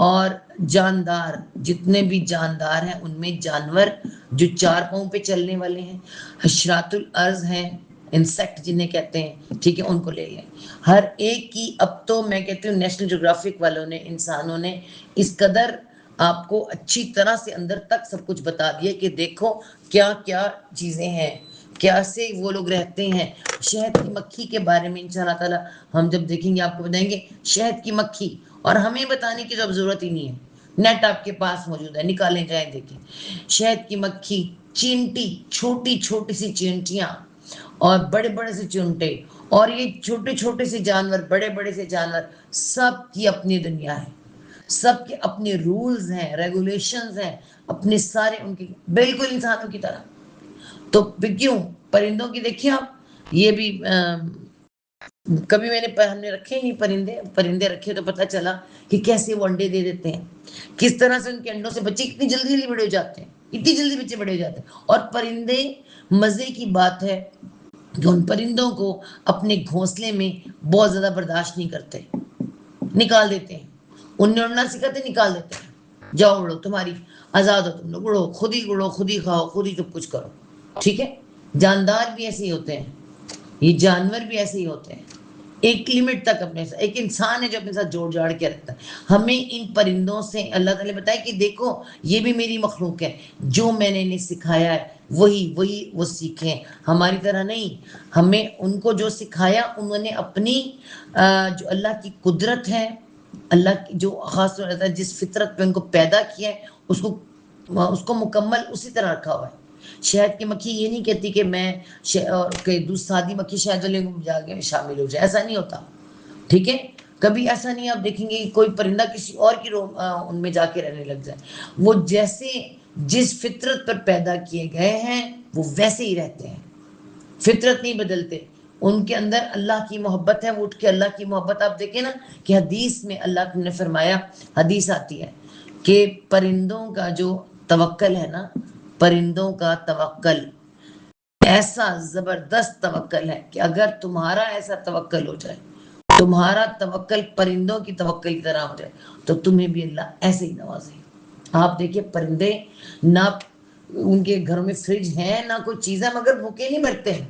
اور جاندار جتنے بھی جاندار ہیں، ان میں جانور جو 4 پاؤں پہ چلنے والے ہیں، حشرات الارض ہیں، انسیکٹ جنہیں کہتے ہیں، ٹھیک ہے، ان کو لے لیں. ہر ایک کی، اب تو میں کہتی ہوں نیشنل جغرافک والوں نے، انسانوں نے اس قدر آپ کو اچھی طرح سے اندر تک سب کچھ بتا دیا کہ دیکھو کیا کیا چیزیں ہیں، کیسے وہ لوگ رہتے ہیں. شہد کی مکھی کے بارے میں انشاءاللہ تعالی ہم جب دیکھیں گے آپ کو بتائیں گے شہد کی مکھی، اور ہمیں بتانے کی اب ضرورت ہی نہیں ہے، نیٹ آپ کے پاس موجود ہے، نکالیں جائیں دیکھیں. شہد کی مکھی، چینٹی، چھوٹی چھوٹی سی چینٹیاں اور بڑے بڑے سے چونٹے، اور یہ چھوٹے چھوٹے سے جانور، بڑے بڑے سے جانور، سب کی اپنی دنیا ہے، سب کے اپنے رولز ہیں، ریگولیشنز ہیں، اپنے سارے ان کے بالکل انسانوں کی طرح. تو پھر کیوں پرندوں کی دیکھیے آپ، یہ بھی کبھی ہم نے رکھے نہیں پرندے رکھے تو پتہ چلا کہ کیسے وہ انڈے دے دیتے ہیں، کس طرح سے ان کے انڈوں سے بچے کتنی جلدی جلدی بڑے ہو جاتے ہیں، اتنی جلدی بچے بڑے ہو جاتے ہیں. اور پرندے، مزے کی بات ہے کہ ان پرندوں کو اپنے گھونسلے میں بہت زیادہ برداشت نہیں کرتے، نکال دیتے ہیں. ان نے اڑنا سکھاتے، نکال دیتے ہیں، جاؤ اڑو، تمہاری آزاد ہو، تم لوگ اڑو، خود ہی اڑو، خود ہی کھاؤ، خود ہی سب کچھ کرو، ٹھیک ہے. جاندار بھی ایسے ہی ہوتے ہیں، یہ جانور بھی ایسے ہی ہوتے ہیں، ایک لمٹ تک اپنے ساتھ. ایک انسان ہے جو اپنے ساتھ جوڑ جاڑ کے رکھتا ہے. ہمیں ان پرندوں سے اللہ تعالیٰ نے بتایا کہ دیکھو یہ بھی میری مخلوق ہے، جو میں نے انہیں سکھایا ہے وہی وہ سیکھیں، ہماری طرح نہیں. ہمیں ان کو جو سکھایا انہوں نے اپنی جو اللہ کی قدرت ہے، اللہ کی جو خاص طور سے جس فطرت پہ ان کو پیدا کیا ہے، اس کو مکمل اسی طرح رکھا ہوا ہے. شہد کی مکھی یہ نہیں کہتی کہ میں سادی مکھی شہد والے کو جا کے شامل ہو جائے، ایسا نہیں ہوتا، ٹھیک ہے. کبھی ایسا نہیں آپ دیکھیں گے کہ کوئی پرندہ کسی اور کی ان میں جا کے رہنے لگ جائے. وہ جیسے جس فطرت پر پیدا کیے گئے ہیں وہ ویسے ہی رہتے ہیں، فطرت نہیں بدلتے. ان کے اندر اللہ کی محبت ہے، وہ اٹھ کے اللہ کی محبت. آپ دیکھیں نا کہ حدیث میں اللہ نے فرمایا، حدیث آتی ہے کہ پرندوں کا جو توکل ہے نا، پرندوں کا توکل ایسا زبردست توکل ہے کہ اگر تمہارا ایسا توکل ہو جائے، تمہارا توکل پرندوں کی توکل کی طرح ہو جائے، تو تمہیں بھی اللہ ایسے ہی نوازے۔ آپ دیکھیں پرندے نہ ان کے گھروں میں فریج ہے نہ کوئی چیز ہے، مگر بھوکے نہیں مرتے ہیں،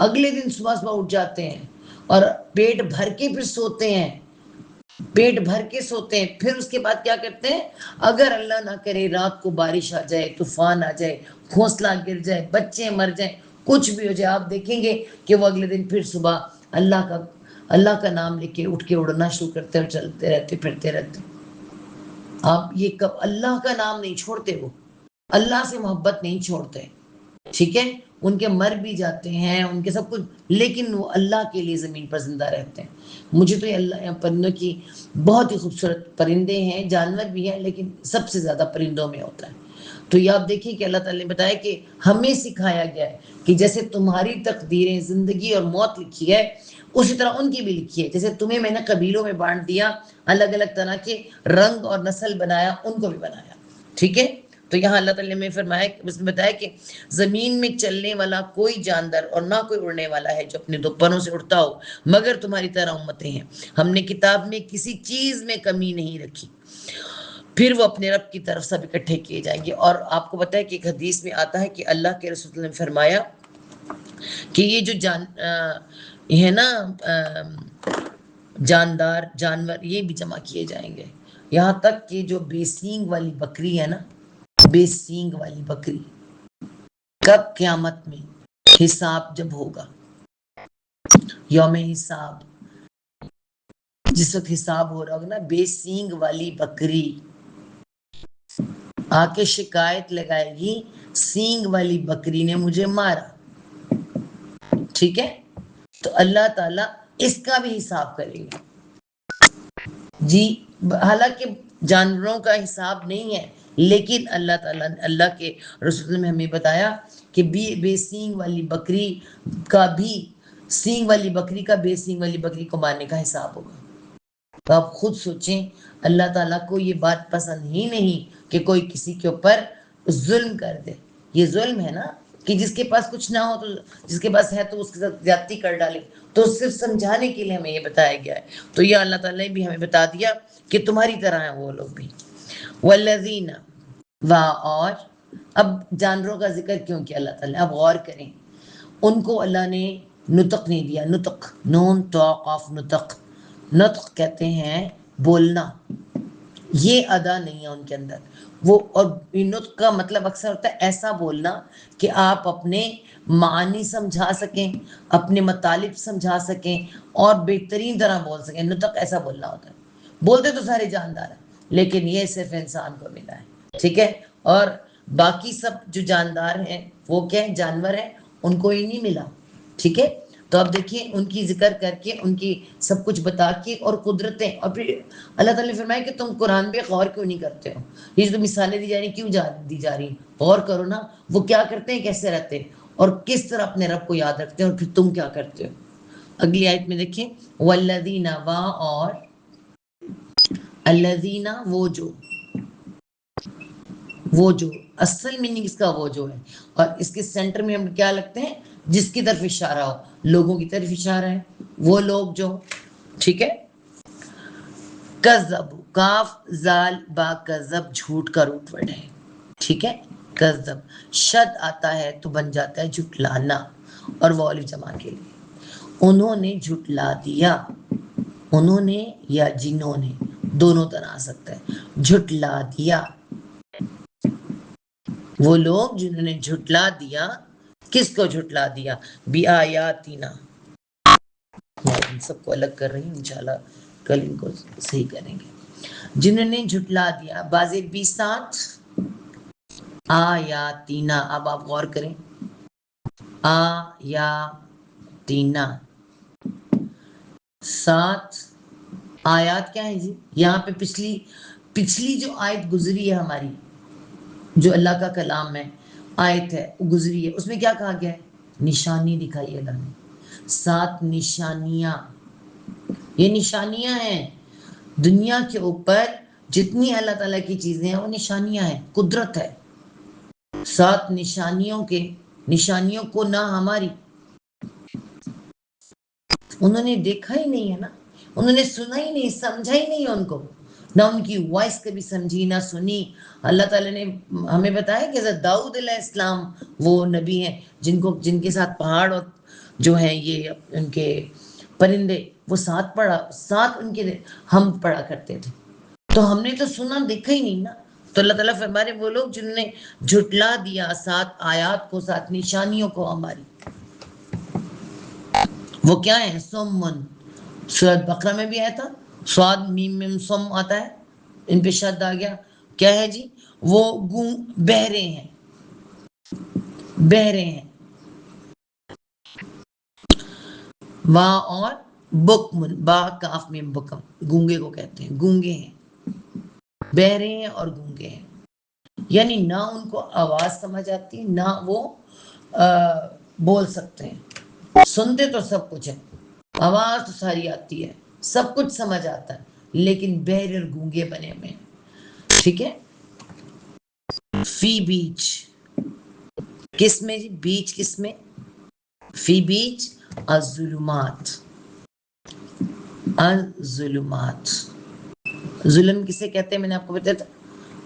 اگلے دن صبح صبح اٹھ جاتے ہیں اور پیٹ بھر کے پھر سوتے ہیں، پیٹ بھر کے سوتے ہیں۔ پھر اس کے بعد کیا کرتے ہیں، اگر اللہ نہ کرے رات کو بارش آ جائے، طوفان آ جائے، گھونسلہ گر جائے، بچے مر جائیں، کچھ بھی ہو جائے، آپ دیکھیں گے کہ وہ اگلے دن پھر صبح اللہ کا نام لے کے اٹھ کے اڑنا شروع کرتے اور چلتے رہتے پھرتے رہتے۔ آپ یہ کب اللہ کا نام نہیں چھوڑتے، وہ اللہ سے محبت نہیں چھوڑتے، ٹھیک ہے، ان کے مر بھی جاتے ہیں، ان کے سب کچھ، لیکن وہ اللہ کے لیے زمین پر زندہ رہتے ہیں۔ مجھے تو یہ اللہ پرندوں کی بہت ہی خوبصورت پرندے ہیں، جانور بھی ہیں، لیکن سب سے زیادہ پرندوں میں ہوتا ہے۔ تو یہ آپ دیکھیں کہ اللہ تعالیٰ نے بتایا کہ ہمیں سکھایا گیا ہے کہ جیسے تمہاری تقدیریں زندگی اور موت لکھی ہے، اسی طرح ان کی بھی لکھی ہے۔ جیسے تمہیں میں نے قبیلوں میں بانٹ دیا، الگ الگ طرح کے رنگ اور نسل بنایا، ان کو بھی بنایا، ٹھیک ہے۔ تو یہاں اللہ تعالیٰ نے فرمایا، اس میں بتایا کہ زمین میں چلنے والا کوئی جاندار اور نہ کوئی اڑنے والا ہے جو اپنے دو پروں سے اڑتا ہو، مگر تمہاری طرح امتیں ہیں۔ ہم نے کتاب میں کسی چیز میں کمی نہیں رکھی، پھر وہ اپنے رب کی طرف سب اکٹھے کیے جائیں گے۔ اور آپ کو پتہ ہے کہ ایک حدیث میں آتا ہے کہ اللہ کے رسول نے فرمایا کہ یہ جو ہے نا جاندار جانور، یہ بھی جمع کیے جائیں گے، یہاں تک کہ جو بے سینگ والی بکری ہے نا، بے سینگ والی بکری، کب قیامت میں حساب جب ہوگا، یوم حساب، جس وقت حساب ہو رہا ہوگا نا، بے سینگ والی بکری آ کے شکایت لگائے گی، سینگ والی بکری نے مجھے مارا، ٹھیک ہے۔ تو اللہ تعالیٰ اس کا بھی حساب کرے گا جی۔ حالانکہ جانوروں کا حساب نہیں ہے، لیکن اللہ تعالیٰ نے، اللہ کے رسول نے ہمیں بتایا کہ بے سینگ والی بکری کا بھی، سینگ والی بکری کا بے سینگ والی بکری کو مارنے کا حساب ہوگا۔ تو آپ خود سوچیں، اللہ تعالیٰ کو یہ بات پسند ہی نہیں کہ کوئی کسی کے اوپر ظلم کر دے۔ یہ ظلم ہے نا کہ جس کے پاس کچھ نہ ہو تو، جس کے پاس ہے تو اس کے ساتھ زیادتی کر ڈالے، تو صرف سمجھانے کے لیے ہمیں یہ بتایا گیا ہے۔ تو یہ اللہ تعالیٰ نے بھی ہمیں بتا دیا کہ تمہاری طرح ہیں وہ لوگ بھی۔ والذین، اور اب جانوروں کا ذکر کیوں کیا اللہ تعالیٰ نے، اب غور کریں، ان کو اللہ نے نطق نہیں دیا، نطق، نون تو قاف نطق، نطق کہتے ہیں بولنا، یہ ادا نہیں ہے ان کے اندر وہ۔ اور نطق کا مطلب اکثر ہوتا ہے ایسا بولنا کہ آپ اپنے معانی سمجھا سکیں، اپنے مطالب سمجھا سکیں اور بہترین طرح بول سکیں، نطق ایسا بولنا ہوتا ہے۔ بولتے تو سارے جاندار ہیں، لیکن یہ صرف انسان کو ملا ہے، ٹھیک ہے۔ اور باقی سب جو جاندار ہیں وہ کیا ہیں، جانور ہیں، ان کو ہی نہیں ملا، ٹھیک ہے۔ تو اب دیکھیے ان کی ذکر کر کے، ان کی سب کچھ بتا کے اور قدرتیں، اور پھر اللہ تعالیٰ نے فرمایا کہ تم قرآن پہ غور کیوں نہیں کرتے ہو، یہ جو مثالیں دی جا رہی کیوں دی جا رہی، غور کرو نا، وہ کیا کرتے ہیں، کیسے رہتے ہیں، اور کس طرح اپنے رب کو یاد رکھتے ہیں، اور پھر تم کیا کرتے ہو۔ اگلی آیت میں دیکھیں، والذین، اور الذین، وہ جو اصل میننگ اس کا وہ جو ہے، اور اس کے سینٹر میں ہم کیا لگتے ہیں، جس کی طرف اشارہ ہو، لوگوں کی طرف اشارہ ہے، وہ لوگ جو، ٹھیک ہے۔ کذب، کاف زال با کذب، جھوٹ کا روٹ ورڈ ہے، ٹھیک ہے۔ کذب شد آتا ہے تو بن جاتا ہے جھٹلانا، اور وہ الف جمع کے لیے، انہوں نے جھٹلا دیا، انہوں نے یا جنہوں نے، دونوں طرح آ سکتا ہے، جھٹلا دیا، وہ لوگ جنہوں نے جھٹلا دیا، کس کو جھٹلا دیا، بِآیاتنا، میں ان سب کو الگ کر رہی ہوں، انشاءاللہ کل ان کو صحیح کریں گے۔ جنہوں نے جھٹلا دیا، بازے 20 آیاتنا، اب آپ غور کریں، آیاتنا 7 آیات کیا ہیں جی، یہاں پہ پچھلی جو آیت گزری ہے ہماری، جو اللہ کا کلام ہے، آیت ہے گزری ہے، اس میں کیا کہا گیا ہے، نشانی دکھائی اللہ نے، 7 نشانیاں، یہ نشانیاں ہیں دنیا کے اوپر، جتنی اللہ تعالیٰ کی چیزیں ہیں وہ نشانیاں ہیں، قدرت ہے، 7 نشانیوں کو نہ ہماری، انہوں نے دیکھا ہی نہیں ہے نا، انہوں نے سنا ہی نہیں، سمجھا ہی نہیں ان کو، نہ ان کی وائس کبھی سمجھی نہ سنی۔ اللہ تعالیٰ نے ہمیں بتایا کہ حضرت داؤد علیہ السلام وہ نبی ہیں جن کے ساتھ پہاڑ اور جو ہیں یہ ان کے پرندے وہ ساتھ ان کے ہم پڑھا کرتے تھے، تو ہم نے تو سنا دیکھا ہی نہیں نا۔ تو اللہ تعالیٰ فرما رہے وہ لوگ جنہوں نے جھٹلا دیا 7 آیات کو، 7 نشانیوں کو ہماری، وہ کیا ہے؟ سمن، سورۃ بقرہ میں بھی آیا تھا، سواد میم میم سم آتا ہے، ان پہ شد آ گیا، کیا ہے جی؟ وہ بہرے ہیں، بہرے ہیں، واں اور بکمن، با کاف میں بکم، گونگے کو کہتے ہیں، گونگے ہیں، بہرے ہیں اور گونگے ہیں، یعنی نہ ان کو آواز سمجھ آتی نہ وہ بول سکتے ہیں، سنتے تو سب کچھ ہے، آواز تو ساری آتی ہے، سب کچھ سمجھ آتا ہے، لیکن بہرے اور گونگے بنے ہوئے ہیں، ٹھیک ہے۔ فی بیچ، کس میں جی؟ بیچ کس میں؟ فی بیچ الظلمات، الظلمات، ظلم کسے کہتے ہیں میں نے آپ کو بتایا تھا،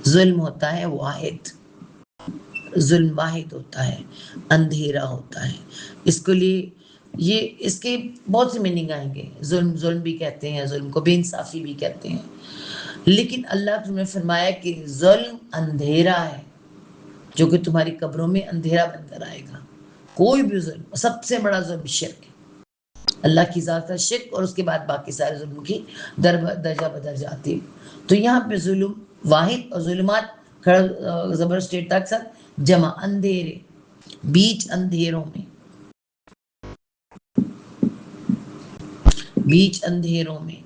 ظلم ہوتا ہے واحد، ظلم واحد ہوتا ہے، اندھیرا ہوتا ہے، اس کے لیے یہ اس کے بہت سی میننگ آئیں گے، ظلم بھی کہتے ہیں، ظلم کو بے انصافی بھی کہتے ہیں، لیکن اللہ نے فرمایا کہ ظلم اندھیرا ہے جو کہ تمہاری قبروں میں اندھیرا بن کر آئے گا۔ کوئی بھی ظلم، سب سے بڑا ظلم شرک ہے، اللہ کی ذات کا شرک، اور اس کے بعد باقی سارے ظلم کی درجہ بدرجہ آتی ہے۔ تو یہاں پہ ظلم واحد اور ظلمات زبر اسٹیٹ تک ساتھ جمع، اندھیرے، بیچ اندھیروں میں، بیچ اندھیروں میں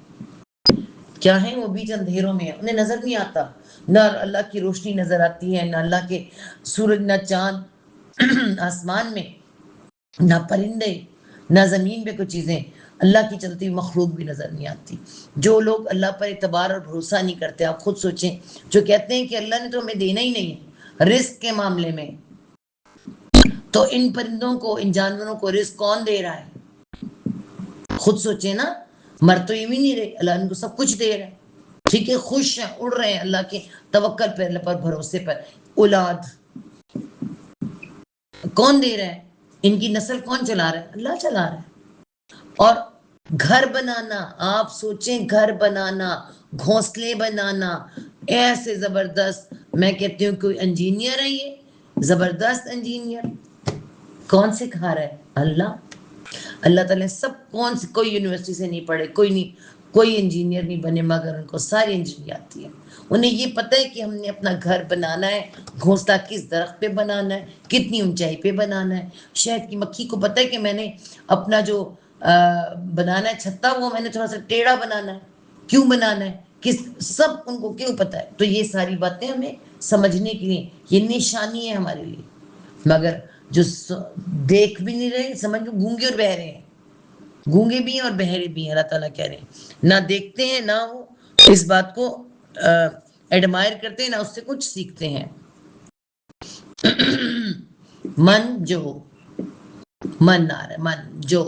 کیا ہے وہ؟ بیچ اندھیروں میں انہیں نظر نہیں آتا، نہ اللہ کی روشنی نظر آتی ہے، نہ اللہ کے سورج، نہ چاند آسمان میں، نہ پرندے، نہ زمین پہ کچھ چیزیں، اللہ کی چلتی ہوئی مخلوق بھی نظر نہیں آتی۔ جو لوگ اللہ پر اعتبار اور بھروسہ نہیں کرتے، آپ خود سوچیں، جو کہتے ہیں کہ اللہ نے تو ہمیں دینا ہی نہیں ہے رزق کے معاملے میں، تو ان پرندوں کو، ان جانوروں کو رزق کون دے رہا ہے؟ خود سوچیں نا، مر تو یہ بھی نہیں رہے، اللہ ان کو سب کچھ دے رہا ہے، ٹھیک ہے، خوش ہیں، اڑ رہے ہیں اللہ کے توکل پر، اللہ پر بھروسے پر، اولاد کون دے رہا ہے؟ ان کی نسل کون چلا رہا ہے؟ اللہ چلا رہا ہے۔ اور گھر بنانا، آپ سوچیں، گھر بنانا، گھونسلے بنانا، ایسے زبردست، میں کہتی ہوں کوئی انجینئر ہے یہ، زبردست انجینئر، کون سکھا رہا ہے؟ اللہ۔ اللہ تعالیٰ سب کوئی یونیورسٹی سے نہیں پڑھے، کوئی انجینئر نہیں بنے، مگر ان کو ساری انجینئر آتی ہے، انہیں یہ پتہ ہے کہ ہم نے اپنا گھر بنانا ہے، گھونسلہ کس درخت پہ بنانا ہے، کتنی اونچائی پہ بنانا ہے، شہد کی مکھی کو پتہ ہے کہ میں نے اپنا جو بنانا ہے چھتا، وہ میں نے تھوڑا سا ٹیڑھا بنانا ہے، کیوں بنانا ہے، سب ان کو کیوں پتہ ہے۔ تو یہ ساری باتیں ہمیں سمجھنے کے لیے یہ نشانی ہے ہمارے لیے، مگر جو دیکھ بھی نہیں رہے، سمجھ میں گونگے اور بہرے ہیں، گونگے بھی ہیں اور بہرے بھی ہیں، اللہ تعالیٰ کہہ رہے ہیں نہ دیکھتے ہیں، نہ وہ اس بات کو ایڈمائر کرتے ہیں، نہ اس سے کچھ سیکھتے ہیں۔ من جو، من آ رہا ہے، من جو،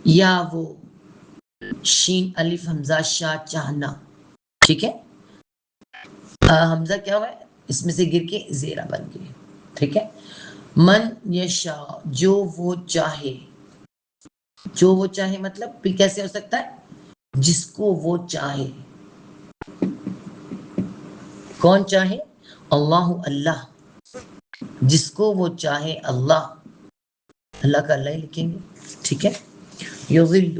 یا وہ، شین الف حمزہ شا چاہنا، ٹھیک ہے، حمزہ کیا ہوا ہے اس میں سے گر کے زیرہ بن گئی، ٹھیک ہے، من یشا، جو وہ چاہے، جو وہ چاہے مطلب پھر کیسے ہو سکتا ہے؟ جس کو وہ چاہے، کون چاہے؟ اللہ، اللہ، جس کو وہ چاہے اللہ، اللہ کا اللہ ہی لکھیں گے، ٹھیک ہے، یضل،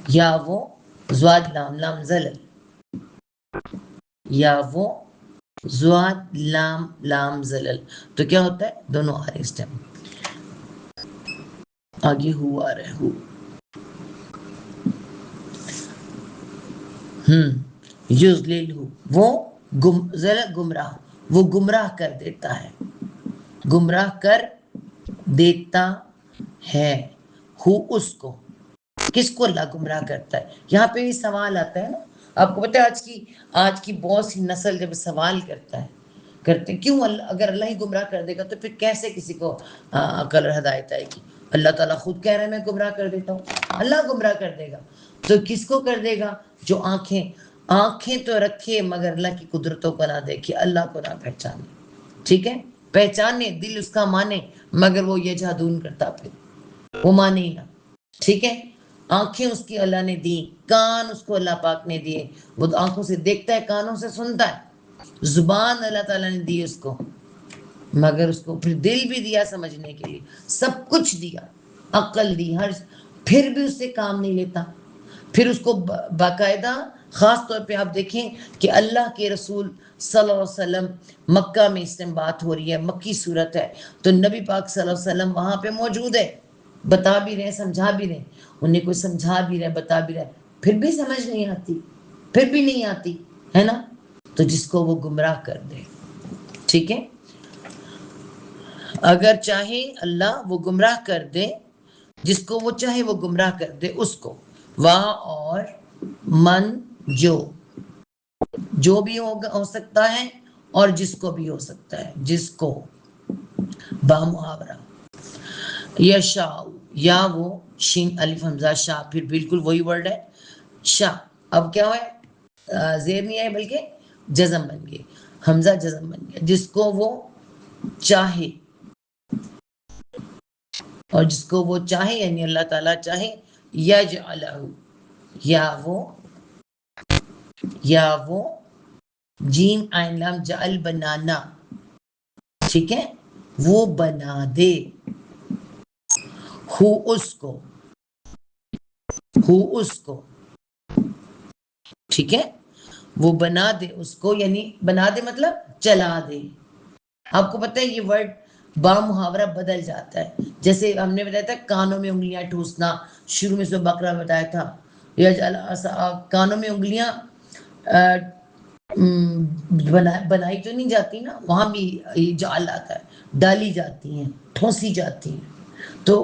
یا وہ، زواد لام لام زلل، یا وہ زواد لام لام زلل، تو کیا ہوتا ہے؟ دونوں آ رہے اس ٹائم، آگے ہو آ رہے ہو، یضلل، وہ گمراہ، وہ گمراہ کر دیتا ہے، گمراہ کر دیتا ہے، ہو اس کو، کس کو اللہ گمراہ کرتا ہے؟ یہاں پہ بھی سوال آتا ہے نا، آپ کو پتہ ہے آج کی بہت سی نسل جب سوال کرتا ہے کرتے ہیں. کیوں اگر اللہ ہی گمراہ کر دے گا تو پھر کیسے کسی کو عقل اور ہدایت آئے گی؟ اللہ تعالیٰ خود کہہ رہا ہے میں گمراہ کر دیتا ہوں. اللہ گمراہ کر دے گا تو کس کو کر دے گا؟ جو آنکھیں تو رکھے مگر اللہ کی قدرتوں کو نہ دیکھے، اللہ کو نہ پہچانے. ٹھیک ہے، پہچانے، دل اس کا مانے، مگر وہ یہ جادون کرتا پھر وہ مانے ہی نہ. ٹھیک ہے، آنکھیں اس کی اللہ نے دی، کان اس کو اللہ پاک نے دیے، وہ آنکھوں سے دیکھتا ہے، کانوں سے سنتا ہے. زبان اللہ تعالیٰ نے دی اس کو، مگر اس کو پھر دل بھی دیا سمجھنے کے لیے، سب کچھ دیا، عقل دی، پھر بھی اس سے کام نہیں لیتا. پھر اس کو باقاعدہ خاص طور پہ آپ دیکھیں کہ اللہ کے رسول صلی اللہ علیہ وسلم مکہ میں اس ٹائم بات ہو رہی ہے، مکی صورت ہے، تو نبی پاک صلی اللہ علیہ وسلم وہاں پہ موجود ہے، بتا بھی رہے، سمجھا بھی رہے، انہیں کوئی سمجھا بھی رہے، بتا بھی رہے، پھر بھی سمجھ نہیں آتی، پھر بھی نہیں آتی ہے نا. تو جس کو وہ گمراہ کر دے. ٹھیک ہے، اگر چاہے اللہ وہ گمراہ کر دے، جس کو وہ چاہے وہ گمراہ کر دے اس کو. وہاں اور من جو بھی ہو سکتا ہے، اور جس کو بھی ہو سکتا ہے، جس کو بامحاورہ یشاء، یا وہ شین الف حمزہ شاہ، پھر بالکل وہی ورڈ ہے شاہ. اب کیا ہے؟ زیر نہیں آئے بلکہ جزم بن گئے، حمزہ جزم بن گیا. جس کو وہ چاہے، اور جس کو وہ چاہے یعنی اللہ تعالیٰ چاہے، یجعلہ، یا وہ جیم عین لام جعل بنانا. ٹھیک ہے، وہ بنا دے، اس کو. ٹھیک ہے، وہ بنا دے اس کو، یعنی بنا دے مطلب چلا دے. آپ کو پتہ ہے یہ ورڈ با محاورہ بدل جاتا ہے. جیسے ہم نے بتایا تھا کانوں میں انگلیاں ٹھوسنا، شروع میں سورہ بقرہ بتایا تھا، کانوں میں انگلیاں بنائی تو نہیں جاتی نا، وہاں بھی جعل آتا ہے، ڈالی جاتی ہیں، ٹھوسی جاتی ہیں. تو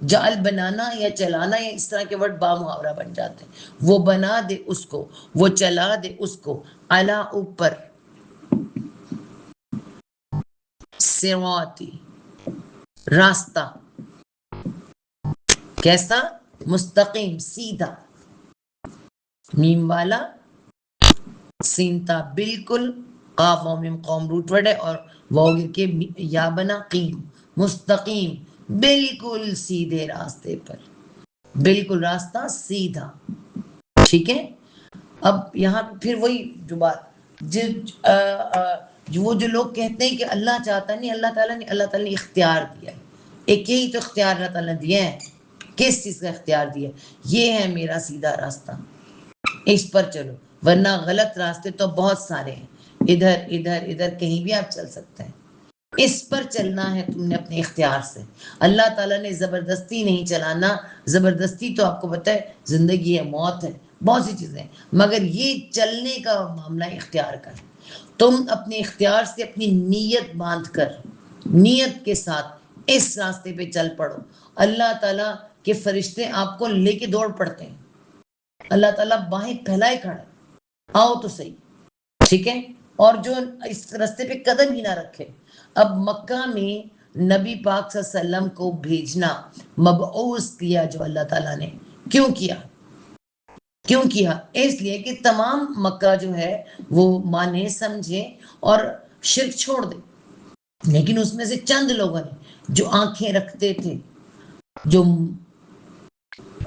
جعل بنانا یا چلانا یا اس طرح کے ورڈ با محاورہ بن جاتے ہیں. وہ بنا دے اس کو، وہ چلا دے اس کو، علی اوپر، صراطی راستہ، کیسا؟ مستقیم، سیدھا، میم والا سینتا، بالکل. قاف و میم قوم روٹ ورڈ ہے، اور واو کے یا بنا قیم، مستقیم، بالکل سیدھے راستے پر، بالکل راستہ سیدھا. ٹھیک ہے، اب یہاں پھر وہی جو بات وہ جو لوگ کہتے ہیں کہ اللہ چاہتا نہیں، اللہ تعالیٰ نے اختیار دیا ہے. ایک یہی تو اختیار اللہ تعالیٰ نے دیا ہے. کس چیز کا اختیار دیا؟ یہ ہے میرا سیدھا راستہ، اس پر چلو، ورنہ غلط راستے تو بہت سارے ہیں، ادھر ادھر ادھر کہیں بھی آپ چل سکتے ہیں. اس پر چلنا ہے تم نے اپنے اختیار سے. اللہ تعالیٰ نے زبردستی نہیں چلانا. زبردستی تو آپ کو پتہ ہے زندگی ہے، موت ہے، بہت سی چیزیں ہیں، مگر یہ چلنے کا معاملہ اختیار کا ہے. تم اپنے اختیار سے اپنی نیت باندھ کر، نیت کے ساتھ اس راستے پہ چل پڑو. اللہ تعالیٰ کے فرشتے آپ کو لے کے دوڑ پڑتے ہیں. اللہ تعالیٰ باہیں پھیلائے کھڑا، آؤ تو صحیح. ٹھیک ہے، اور جو اس راستے پہ قدم ہی نہ رکھے. اب مکہ میں نبی پاک صلی اللہ علیہ وسلم کو بھیجنا، مبعوث کیا جو اللہ تعالیٰ نے، کیوں کیا؟ اس لیے کہ تمام مکہ جو ہے وہ مانے، سمجھے اور شرک چھوڑ دے. لیکن اس میں سے چند لوگوں نے جو آنکھیں رکھتے تھے، جو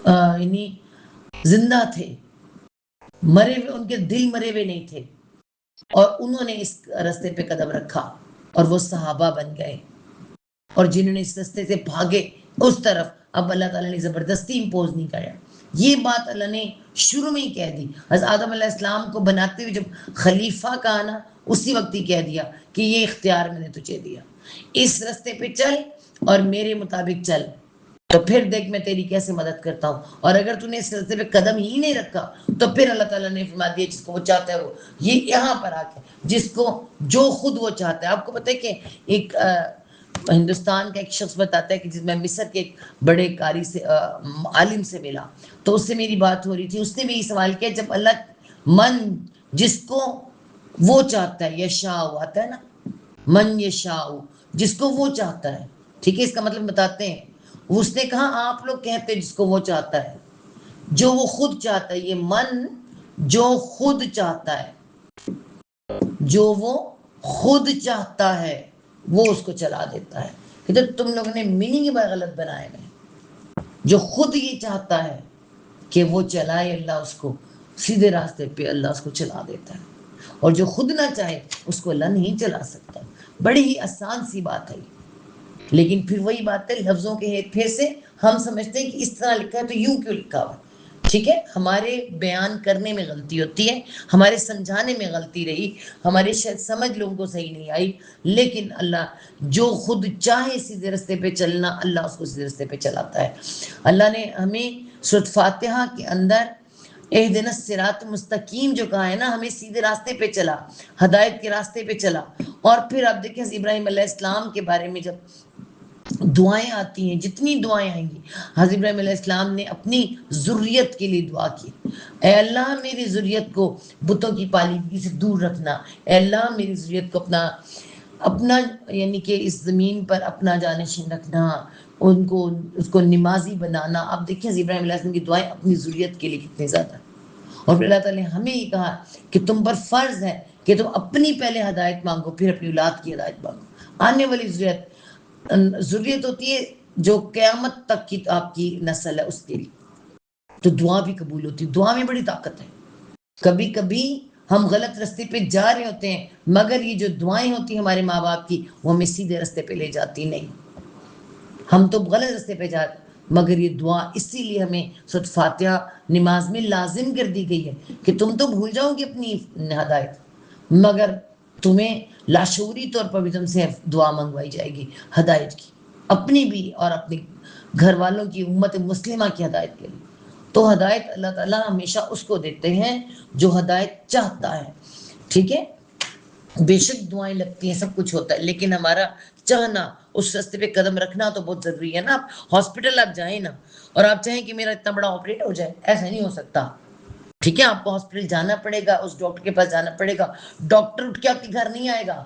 یعنی زندہ تھے، مرے ہوئے، ان کے دل مرے ہوئے نہیں تھے، اور انہوں نے اس راستے پہ قدم رکھا، اور وہ صحابہ بن گئے، اور جنہوں نے اس راستے سے بھاگے اس طرف. اب اللہ تعالیٰ نے زبردستی امپوز نہیں کیا. یہ بات اللہ نے شروع میں ہی کہہ دی. حضرت آدم علیہ السلام کو بناتے ہوئے جب خلیفہ کہا نا، اسی وقت ہی کہہ دیا کہ یہ اختیار میں نے تجھے دیا، اس راستے پہ چل اور میرے مطابق چل، تو پھر دیکھ میں تیری کیسے مدد کرتا ہوں. اور اگر تو نے اس راستے پہ قدم ہی نہیں رکھا تو پھر اللہ تعالیٰ نے فرما دیا جس کو وہ چاہتا ہے وہ، یہ یہاں پر آ کے جس کو جو خود وہ چاہتا ہے. آپ کو پتہ ہے کہ ایک ہندوستان کا ایک شخص بتاتا ہے کہ جس میں مصر کے ایک بڑے قاری سے، عالم سے ملا، تو اس سے میری بات ہو رہی تھی. اس نے بھی یہ سوال کیا، جب اللہ جس کو وہ چاہتا ہے، یشاء آتا ہے نا، من یشاء، جس کو وہ چاہتا ہے، ٹھیک ہے، اس کا مطلب بتاتے ہیں. اس نے کہا آپ لوگ کہتے ہیں جس کو وہ چاہتا ہے، جو وہ خود چاہتا ہے. یہ من جو خود چاہتا ہے، جو وہ خود چاہتا ہے وہ اس کو چلا دیتا ہے. کہ تم لوگوں نے میننگ میں غلط بنائے ہیں. جو خود یہ چاہتا ہے کہ وہ چلائے، اللہ اس کو سیدھے راستے پہ اللہ اس کو چلا دیتا ہے. اور جو خود نہ چاہے اس کو اللہ نہیں چلا سکتا. بڑی ہی آسان سی بات ہے. لیکن پھر وہی بات ہے، لفظوں کے ہیر پھیر سے ہم سمجھتے ہیں کہ اس طرح لکھا ہے تو یوں کیوں لکھا ہوا. ٹھیک ہے، ہمارے بیان کرنے میں غلطی ہوتی ہے، ہمارے سمجھانے میں غلطی رہی، ہمارے شاید سمجھ لوگوں کو صحیح نہیں آئی. لیکن اللہ جو خود چاہے سیدھے راستے پہ چلنا، اللہ اس کو سیدھے راستے پہ چلاتا ہے. اللہ نے ہمیں سورۃ فاتحہ کے اندر اہدنا الصراط المستقیم جو کہا ہے نا، ہمیں سیدھے راستے پہ چلا، ہدایت کے راستے پہ چلا. اور پھر آپ دیکھیں ابراہیم علیہ السلام کے بارے میں جب دعائیں آتی ہیں، جتنی دعائیں آئیں گی، حضرت ابراہیم علیہ السلام نے اپنی ذریت کے لیے دعا کی. اے اللہ میری ذریت کو بتوں کی پالیدگی سے دور رکھنا. اے اللہ میری ذریت کو اپنا یعنی کہ اس زمین پر اپنا جانشین رکھنا، اس کو نمازی بنانا. آپ دیکھیں ابراہیم علیہ السلام کی دعائیں اپنی ذریت کے لیے کتنے زیادہ. اور پھر اللہ تعالیٰ نے ہمیں یہ کہا کہ تم پر فرض ہے کہ تم اپنی پہلے ہدایت مانگو، پھر اپنی اولاد کی ہدایت مانگو. آنے والی ذریت ہوتی ہے جو قیامت تک کی آپ کی نسل ہے، اس کے لیے تو دعا بھی قبول ہوتی ہے. دعا میں بڑی طاقت ہے. کبھی کبھی ہم غلط راستے پہ جا رہے ہوتے ہیں، مگر یہ جو دعائیں ہوتی ہیں ہمارے ماں باپ کی، وہ ہمیں سیدھے راستے پہ لے جاتی نہیں. ہم تو غلط راستے پہ جاتے، مگر یہ دعا اسی لیے ہمیں سورۃ فاتحہ نماز میں لازم کر دی گئی ہے کہ تم تو بھول جاؤ گے اپنی ہدایت، مگر تمہیں لاشعوری طور پر بھی تم سے دعا منگوائی جائے گی ہدایت کی، اپنی بھی اور اپنے گھر والوں کی، امت مسلمہ کی ہدایت کے لیے. تو ہدایت اللہ تعالیٰ ہمیشہ اس کو دیتے ہیں جو ہدایت چاہتا ہے. ٹھیک ہے، بے شک دعائیں لگتی ہیں، سب کچھ ہوتا ہے، لیکن ہمارا چاہنا، اس راستے پہ قدم رکھنا تو بہت ضروری ہے نا. آپ ہاسپٹل آپ جائیں نا اور آپ چاہیں کہ میرا اتنا بڑا آپریٹ ہو جائے، ایسا نہیں ہو سکتا. ٹھیک ہے، آپ کو ہاسپٹل جانا پڑے گا، اس ڈاکٹر کے پاس جانا پڑے گا. ڈاکٹر اٹھ کے آپ کے گھر نہیں آئے گا،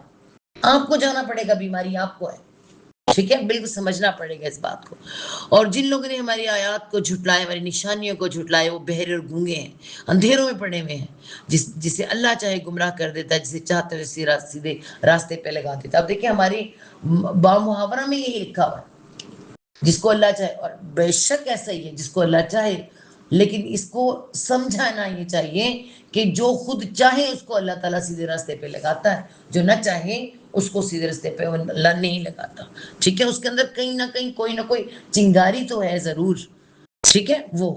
آپ کو جانا پڑے گا، بیماری آپ کو ہے. ٹھیک ہے، بالکل سمجھنا پڑے گا اس بات کو. اور جن لوگوں نے ہماری آیات کو جھٹلایا، ہماری نشانیوں کو جھٹلایا، وہ بہرے اور گونگے ہیں، اندھیروں میں پڑے ہوئے ہیں. جسے اللہ چاہے گمراہ کر دیتا ہے، جسے چاہتے ہوئے سیدھے راستے پہ لگا دیتا ہے. اب دیکھیں ہماری محاورہ میں یہی لکھا ہوا ہے، جس کو اللہ چاہے. اور بے شک ایسا ہی ہے، جس کو اللہ چاہے. لیکن اس کو سمجھانا یہ چاہیے کہ جو خود چاہے اس کو اللہ تعالیٰ سیدھے راستے پہ لگاتا ہے، جو نہ چاہے اس کو سیدھے راستے پہ اللہ نہیں لگاتا. ٹھیک ہے، اس کے اندر کہیں نہ کہیں کوئی نہ کوئی چنگاری تو ہے ضرور. ٹھیک ہے، وہ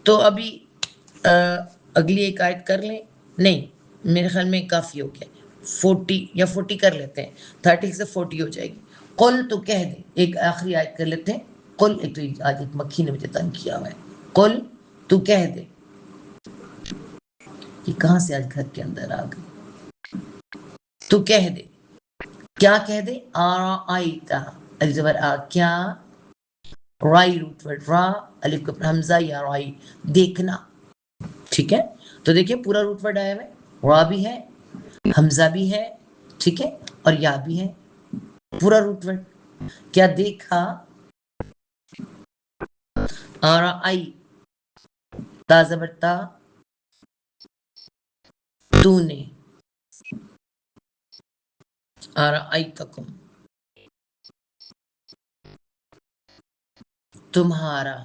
تو ابھی اگلی ایک آیت کر لیں. نہیں، میرے خیال میں کافی ہو گیا. 40 یا 40 کر لیتے ہیں، 30 سے 40 ہو جائے گی. قل تو کہہ دے، ایک آخری آیت کر لیتے ہیں. قل، ایک تو آج ایک مکھی نے مجھے تنگ کیا ہوا ہے. قل تو کہہ دے. یہ کہاں سے آج گھر کے اندر آ گئی؟ تو کہہ دے، کیا کہہ دے؟ آئیتا الف زبر آ، کیا، رائی روٹ ورڈ را، الف کا حمزہ یا رائی، دیکھنا. ٹھیک ہے، تو دیکھیں پورا روٹ ورڈ آیا ہے، را بھی ہے، حمزہ بھی ہے، ٹھیک ہے، اور یا بھی ہے، پورا روٹ ورڈ. کیا دیکھا؟ آئی تا زبر تا، تو نے، آرائیتکم تمہارا،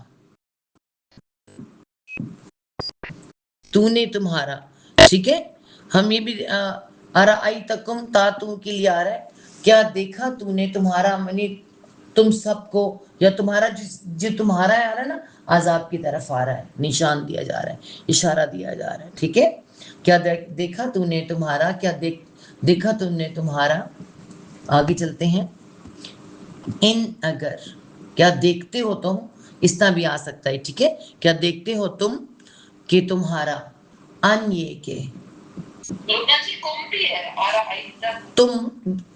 تو نے تمہارا. ٹھیک ہے، ہم یہ بھی آرائیتکم تا تو کے لیے آ رہا ہے. کیا دیکھا تو نے تمہارا، منی تم سب کو، یا تمہارا جو تمہارا ہے آ رہا ہے نا، عذاب کی طرف آ رہا ہے، نشان دیا جا رہا ہے، اشارہ دیا جا رہا ہے. ٹھیک ہے، کیا دیکھا تو نے تمہارا، کیا دیکھا تم نے تمہارا. آگے چلتے ہیں. ان اگر، کیا دیکھتے ہو تم، اس طرح بھی آ سکتا ہے. ٹھیک ہے، کیا دیکھتے ہو تم کہ تمہارا، ان یہ کہ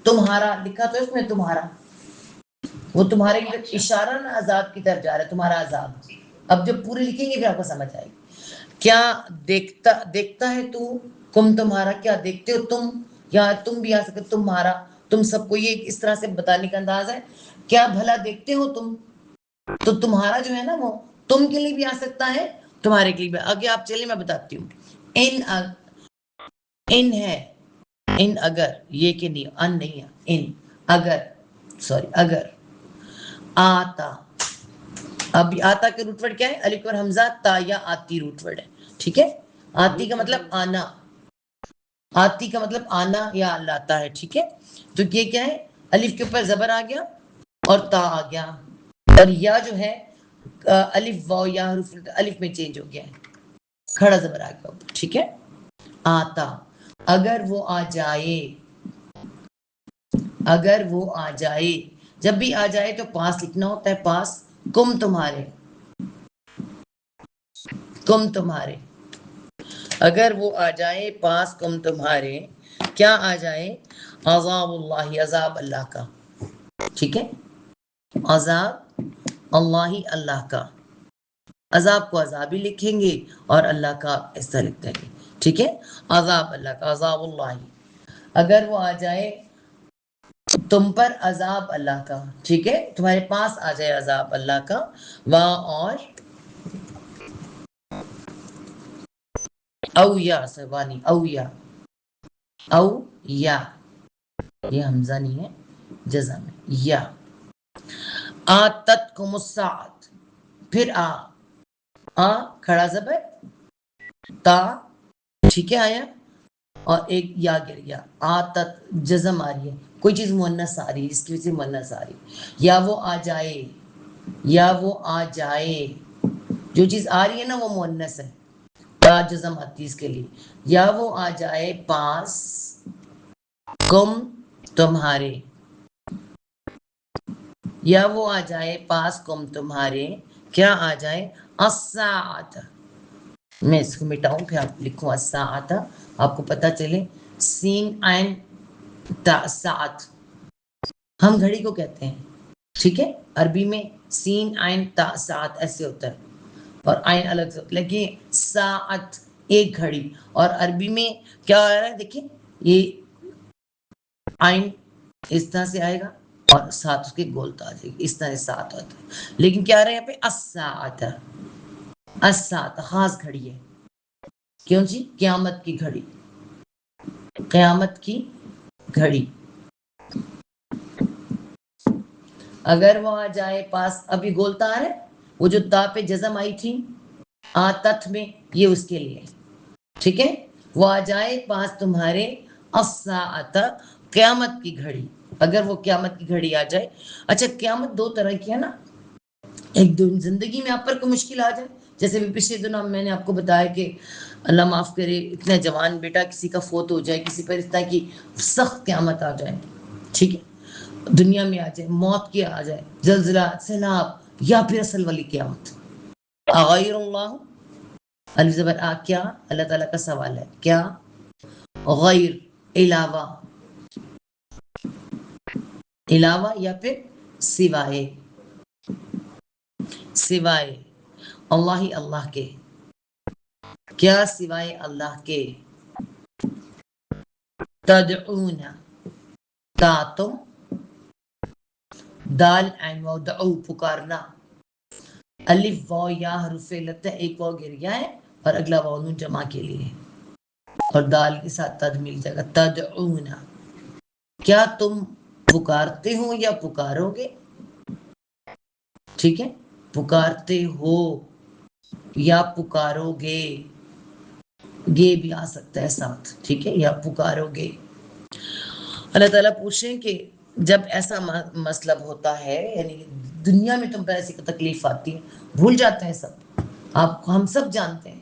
تمہارا لکھا تو اس میں تمہارا، وہ تمہارے اشارہ نا عذاب کی طرف جا رہا ہے، تمہارا عذاب. اب جب پورے لکھیں گے پھر آپ کو سمجھ آئے گی. کیا دیکھتا ہے تو کم تمہارا کیا دیکھتے ہو تم، یا تم بھی آ سکتے تمہارا، تم سب کو یہ اس طرح سے بتانے کا انداز ہے کیا بھلا دیکھتے ہو تم، تو تمہارا جو ہے نا وہ تم کے لیے بھی آ سکتا ہے تمہارے کے لیے بھی۔ آگے آپ چلے میں بتاتی ہوں۔ ان ہے، ان اگر، یہ کہ نہیں ان نہیں ہے، ان اگر، سوری اگر آتا، اب آتا کے روٹ ورڈ کیا ہے؟ الف اور حمزہ، تا یا آتی روٹ ورڈ ہے، ٹھیک ہے؟ آتی کا مطلب آنا، آتی کا مطلب آنا یا لاتا ہے، ٹھیک ہے؟ تو یہ کیا ہے؟ الف کے اوپر زبر آ گیا اور تا آ گیا، اور یا جو ہے الف واو یا حروف الف میں چینج ہو گیا ہے، کھڑا زبر آ گیا، ٹھیک ہے؟ آتا، اگر وہ آ جائے، اگر وہ آ جائے، جب بھی آ جائے تو پاس لکھنا ہوتا ہے، پاس، کم تمہارے، کم تمہارے، اگر وہ آ جائے پاس کم تمہارے، کیا آ جائے؟ عذاب اللہ، عذاب اللہ کا، ٹھیک ہے؟ عذاب اللہ، اللہ کا، عذاب کو عذاب ہی لکھیں گے اور اللہ کا ایسا لکھ دیں گے، ٹھیک ہے؟ عذاب اللہ کا، عذاب اللہ، اگر وہ آ جائے تم پر عذاب اللہ کا، ٹھیک ہے؟ تمہارے پاس آ جائے عذاب اللہ کا، اور او یا سبانی، او یا، او یا، یہ حمزہ نہیں ہے جزم ہے، یا آتتکم الساعۃ، پھر آ کھڑا زبر، تا، ٹھیک ہے آیا، اور ایک یا گر گیا، آتت جزم آ رہی ہے، کوئی چیز مؤنث آ رہی ہے جس کی وجہ سے مؤنث آ رہی ہے، یا وہ آ جائے، یا وہ آ جائے، جو چیز آ رہی ہے نا وہ مؤنث ہے، تا جزم آتی ہے اس کے لیے، یا وہ آ جائے پاس کم تمہارے، یا وہ آ جائے پاس کم تمہارے، کیا آ جائے؟ الساعۃ، میں اس کو مٹاؤں پھر آپ لکھوں الساعۃ، آپ کو پتہ چلے، سین عین تا ساعت، ہم گھڑی کو کہتے ہیں، ٹھیک ہے؟ عربی میں سین عین تا ساعت ایسے ہوتا ہے، اور عین الگ سے، لیکن ساعت ایک گھڑی، اور عربی میں کیا آ رہا ہے دیکھیں، یہ عین اس طرح سے آئے گا اور ساتھ اس کے گولتا آ جائے گی، اس طرح سے ساتھ ہوتا ہے، لیکن کیا آ رہا ہے یہاں پہ الساعۃ، الساعۃ خاص گھڑی ہے، کیوں جی؟ قیامت کی گھڑی، قیامت کی گھڑی، اگر وہ آ جائے پاس، ابھی گولتا آ رہا ہے، وہ جو تا پہ جزم آئی تھی آتت میں، یہ اس کے لیے، ٹھیک ہے؟ وہ آ جائے پاس تمہارے الساعۃ، قیامت کی گھڑی، اگر وہ قیامت کی گھڑی آ جائے۔ اچھا قیامت دو طرح کی ہے نا، ایک زندگی میں آپ پر کوئی مشکل آ جائے، جیسے بھی پچھلے دنوں میں نے آپ کو بتایا کہ اللہ معاف کرے اتنا جوان بیٹا کسی کا فوت ہو جائے، کسی پر اس طرح کی سخت قیامت آ جائے، ٹھیک ہے؟ دنیا میں آ جائے، موت کی آ جائے، زلزلہ، سیلاب، یا پھر اصل والی قیامت، غیر اللہ، الف زبر آ، کیا اللہ تعالیٰ کا سوال ہے، کیا؟ غیر، علاوہ، علاوہ یا پھر سوائے، سوائے اللہ، اللہ کے، کیا سوائے اللہ کے؟ تدعون، تا تم، دال عین واو، دعو پکارنا، الف واو یا حروف علت ہے، ایک واو گر گیا ہے اور اگلا واو نون جمع کے لیے، اور دال کے ساتھ تد مل جائے گا، تدعون، کیا تم پکارتے ہو یا پکارو گے، ٹھیک ہے؟ پکارتے ہو یا پکارو گے، گے بھی آ سکتا ہے ساتھ، ٹھیک ہے؟ یا پکارو گے۔ اللہ تعالیٰ پوچھیں کہ جب ایسا مطلب ہوتا ہے، یعنی دنیا میں تم پر ایسی تکلیف آتی ہے، بھول جاتا ہے سب، آپ ہم سب جانتے ہیں،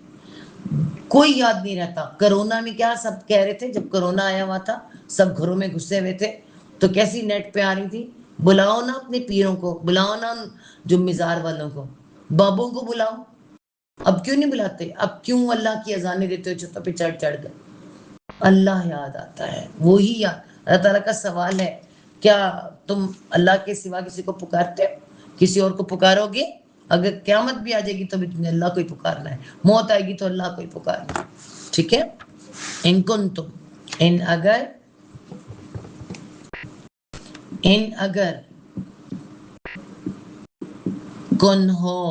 کوئی یاد نہیں رہتا۔ کرونا میں کیا سب کہہ رہے تھے، جب کرونا آیا ہوا تھا سب گھروں میں گھسے ہوئے تھے، تو کیسی نیٹ پہ آ رہی تھی، بلاؤ نا اپنے پیروں کو، بلاؤ نا جو مزار والوں کو، بابوں کو بلاؤ۔ اب کیوں نہیں بلاتے؟ اب کیوں اللہ کی اذانیں دیتے ہو چھتوں پہ چڑھ چڑھ کر؟ اللہ یاد آتا ہے، وہی یاد، اللہ تعالیٰ کا سوال ہے، کیا تم اللہ کے سوا کسی کو پکارتے ہو؟ کسی اور کو پکارو گے؟ اگر قیامت بھی آ جائے گی تو بھی تم نے اللہ کو ہی پکارنا ہے، موت آئے گی تو اللہ کو ہی پکارنا ہے، ٹھیک ہے؟ ان کنتم، ان اگر کن ہو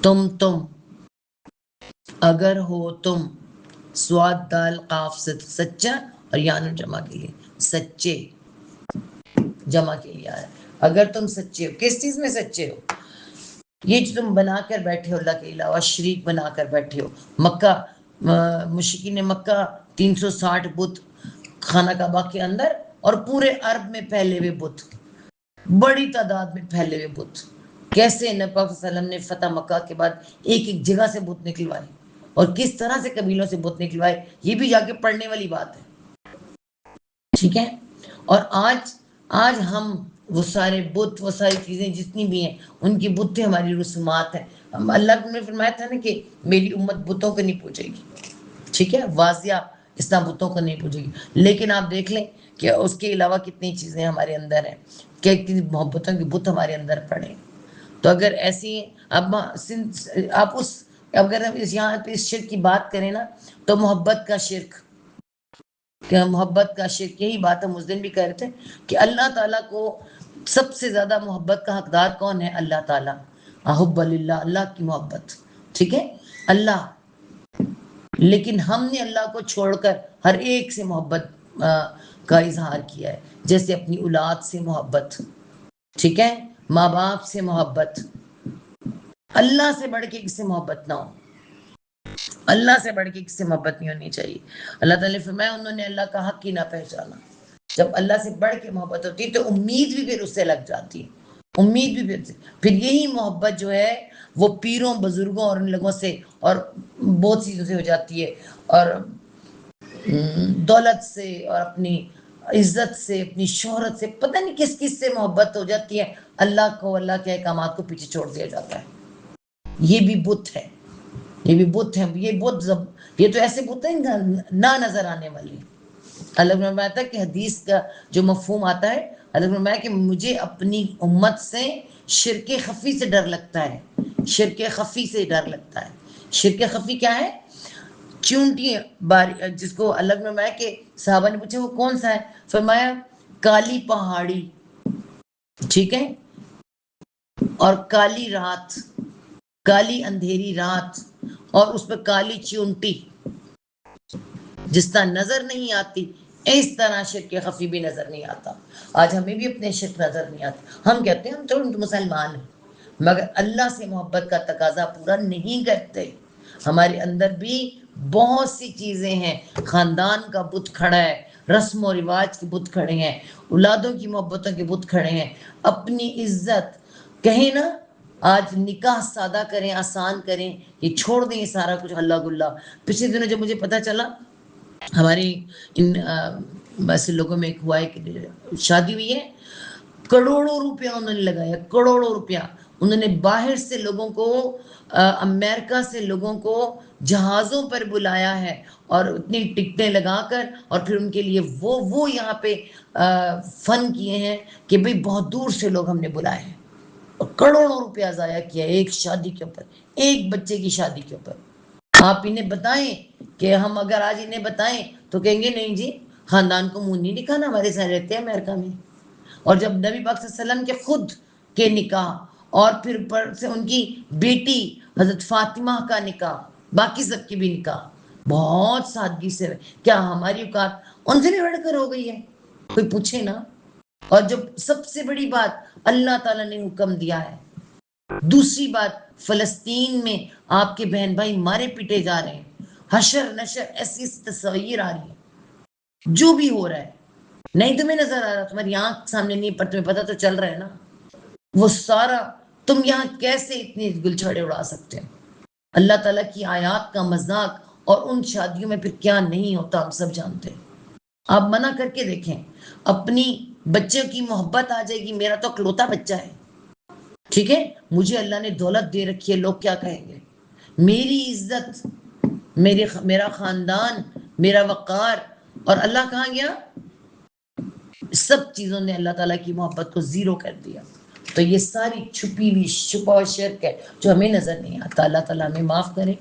تم اگر ہو تم، سواد دال قاف سے سچا اور یعنی جمع کے لیے سچے، جمع کے لیے آیا اگر تم سچے ہو. کس چیز میں سچے ہو؟ یہ جو تم بنا کر بیٹھے ہو اللہ کے علاوہ شریک بنا کر بیٹھے ہو. مکہ مشرکین مکہ 360 بت خانہ کعبہ کے اندر اور پورے عرب میں پھیلے ہوئے بت، بڑی تعداد میں پھیلے ہوئے بت. کیسے نبی پاک صلی اللہ علیہ وسلم نے فتح مکہ کے بعد ایک ایک جگہ سے بت نکلوائے اور کس طرح سے قبیلوں سے بت نکلوائے، یہ بھی جا کے پڑھنے والی بات ہے. ٹھیک ہے. اور آج ہم وہ سارے بت، وہ ساری چیزیں جتنی بھی ہیں ان کی بتیں ہماری رسومات ہیں. اللہ نے فرمایا تھا نا کہ میری امت بتوں کو نہیں پوچھے گی. ٹھیک ہے، واضح اسلام بتوں کو نہیں پوچھے گی. لیکن آپ دیکھ لیں کہ اس کے علاوہ کتنی چیزیں ہمارے اندر ہیں، کہ کتنی محبتوں کے بت ہمارے اندر پڑے. تو اگر ایسی اب آپ اگر ہم یہاں پہ اس شرک کی بات کریں نا تو محبت کا شرک، کہ محبت کا شرک، یہی بات ہم اس دن بھی کہہ رہے تھے کہ اللہ تعالیٰ کو سب سے زیادہ محبت کا حقدار کون ہے؟ اللہ تعالیٰ. احب اللہ، اللہ کی محبت. ٹھیک ہے، اللہ. لیکن ہم نے اللہ کو چھوڑ کر ہر ایک سے محبت کا اظہار کیا ہے، جیسے اپنی اولاد سے محبت، ٹھیک ہے، ماں باپ سے محبت. اللہ سے بڑھ کے کسی سے محبت نہ ہو، اللہ سے بڑھ کے کسی سے محبت نہیں ہونی چاہیے. اللہ تعالیٰ نے فرمایا انہوں نے اللہ کا حق ہی نہ پہچانا. جب اللہ سے بڑھ کے محبت ہوتی ہے تو امید بھی پھر اس سے لگ جاتی ہے، امید بھی پھر یہی محبت جو ہے وہ پیروں بزرگوں اور ان لوگوں سے اور بہت چیزوں سے ہو جاتی ہے، اور دولت سے اور اپنی عزت سے، اپنی شہرت سے، پتہ نہیں کس کس سے محبت ہو جاتی ہے. اللہ کو، اللہ کے احکامات کو پیچھے چھوڑ دیا جاتا ہے. یہ بھی بت ہے، یہ بھی بت ہے. یہ تو ایسے بت ہیں نہ نظر آنے والے. اللہ نے فرمایا تھا کہ حدیث کا جو مفہوم آتا ہے، اللہ نے فرمایا کہ مجھے اپنی امت سے شرک خفی سے ڈر لگتا ہے. شرک خفی سے ڈر لگتا ہے. شرک خفی کیا ہے؟ چونٹی جس کو اللہ نے فرمایا کہ صحابہ نے پوچھا وہ کون سا ہے؟ فرمایا کالی پہاڑی، ٹھیک ہے، اور کالی رات، کالی اندھیری رات، اور اس پہ کالی چونٹی جس طرح نظر نہیں آتی، اس طرح شرک خفی بھی نظر نہیں آتا. آج ہمیں بھی اپنے شرک نظر نہیں آتا. ہم کہتے ہیں ہم تو مسلمان ہیں، مگر اللہ سے محبت کا تقاضا پورا نہیں کرتے. ہمارے اندر بھی بہت سی چیزیں ہیں. خاندان کا بت کھڑا ہے، رسم و رواج کے بت کھڑے ہیں، اولادوں کی محبتوں کے بت کھڑے ہیں، اپنی عزت. کہیں نا آج نکاح سادہ کریں، آسان کریں، یہ چھوڑ دیں یہ سارا کچھ ہلا گلا. پچھلے دنوں جب مجھے پتہ چلا ہماری ان ایسے لوگوں میں ایک ہوا ہے کہ شادی ہوئی ہے، کروڑوں روپیہ انہوں نے لگایا، کروڑوں روپیہ. انہوں نے باہر سے لوگوں کو، امریکہ سے لوگوں کو جہازوں پر بلایا ہے اور اتنی ٹکٹیں لگا کر، اور پھر ان کے لیے وہ یہاں پہ فن کیے ہیں کہ بھئی بہت دور سے لوگ ہم نے بلائے ہیں، اور کروڑوں روپیہ ضائع کیا ایک شادی کے اوپر، ایک بچے کی شادی کے اوپر. آپ انہیں بتائیں کہ ہم اگر آج انہیں بتائیں تو کہیں گے نہیں جی خاندان کو منہ نہیں دکھانا، ہمارے ساتھ رہتے ہیں امریکہ میں. اور جب نبی پاک صلی اللہ علیہ وسلم کے خود کے نکاح اور پھر پر سے ان کی بیٹی حضرت فاطمہ کا نکاح، باقی سب کی بھی نکاح بہت سادگی سے، کیا ہماری اوقات ان سے بھی بڑھ کر ہو گئی ہے؟ کوئی پوچھے نا. اور جب سب سے بڑی بات اللہ تعالیٰ نے حکم دیا ہے، دوسری بات فلسطین میں آپ کے بہن بھائی مارے پیٹے جا رہے ہیں، حشر نشر ایسی تصویر آ رہی ہے، جو بھی ہو رہا ہے نہیں تمہیں نظر آ رہا، تمہاری آنکھ سامنے نہیں، پر تمہیں پتہ تو چل رہا ہے نا. وہ سارا تم یہاں کیسے اتنے گلچھڑے اڑا سکتے ہیں؟ اللہ تعالیٰ کی آیات کا مذاق، اور ان شادیوں میں پھر کیا نہیں ہوتا ہم سب جانتے ہیں. آپ منع کر کے دیکھیں، اپنی بچے کی محبت آ جائے گی. میرا تو اکلوتا بچہ ہے، ٹھیک ہے، مجھے اللہ نے دولت دے رکھی ہے، لوگ کیا کہیں گے؟ میری عزت، میرا خاندان، میرا وقار، اور اللہ کہاں گیا؟ سب چیزوں نے اللہ تعالیٰ کی محبت کو زیرو کر دیا. تو یہ ساری چھپی ہوئی چھپا ہوا شرک ہے جو ہمیں نظر نہیں آتا. اللہ تعالیٰ ہمیں معاف کرے.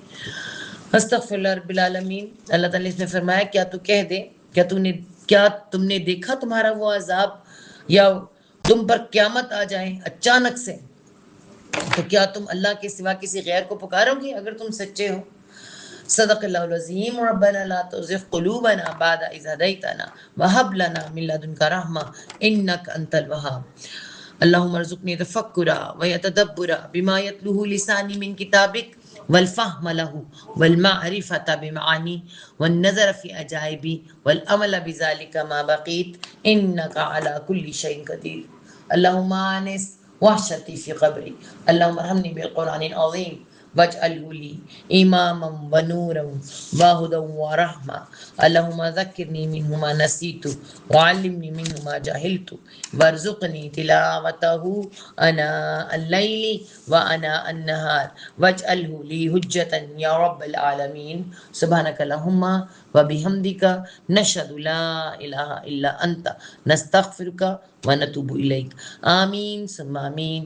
استغفر اللہ رب العالمین. اللہ تعالیٰ نے فرمایا کیا تو کہہ دے، کیا تم نے دیکھا تمہارا وہ عذاب، یا تم پر قیامت آ جائے اچانک سے، تو کیا تم اللہ کے سوا کسی غیر کو پکارو گے اگر تم سچے ہو؟ صدق اللہ العظیم. ربنا لا تزغ قلوبنا بعد إذ هديتنا وهب لنا من لدنك رحمة إنك أنت الوهاب. اللهم ارزقني تفكرا ويتدبرا بما يتلوه لساني من كتابك، والفهم له والمعرفة بمعاني والنظر في عجائبي والأمل بذلك ما بقيت إنك على كل شيء قدير. اللهم آنس وحشتي في قبري. اللهم ارحمني بالقرآن العظيم واجعله لي إماما ونورا وهدى ورحمة. اللهم ذكرني منه ما نسيت وعلمني منه ما جهلت وارزقني تلاوته أناء الليل وأناء النهار واجعله لي حجة يا رب العالمين. سبحانك اللهم وبحمدك نشهد لا إله إلا أنت نستغفرك ونتوب إليك. آمين ثم آمين.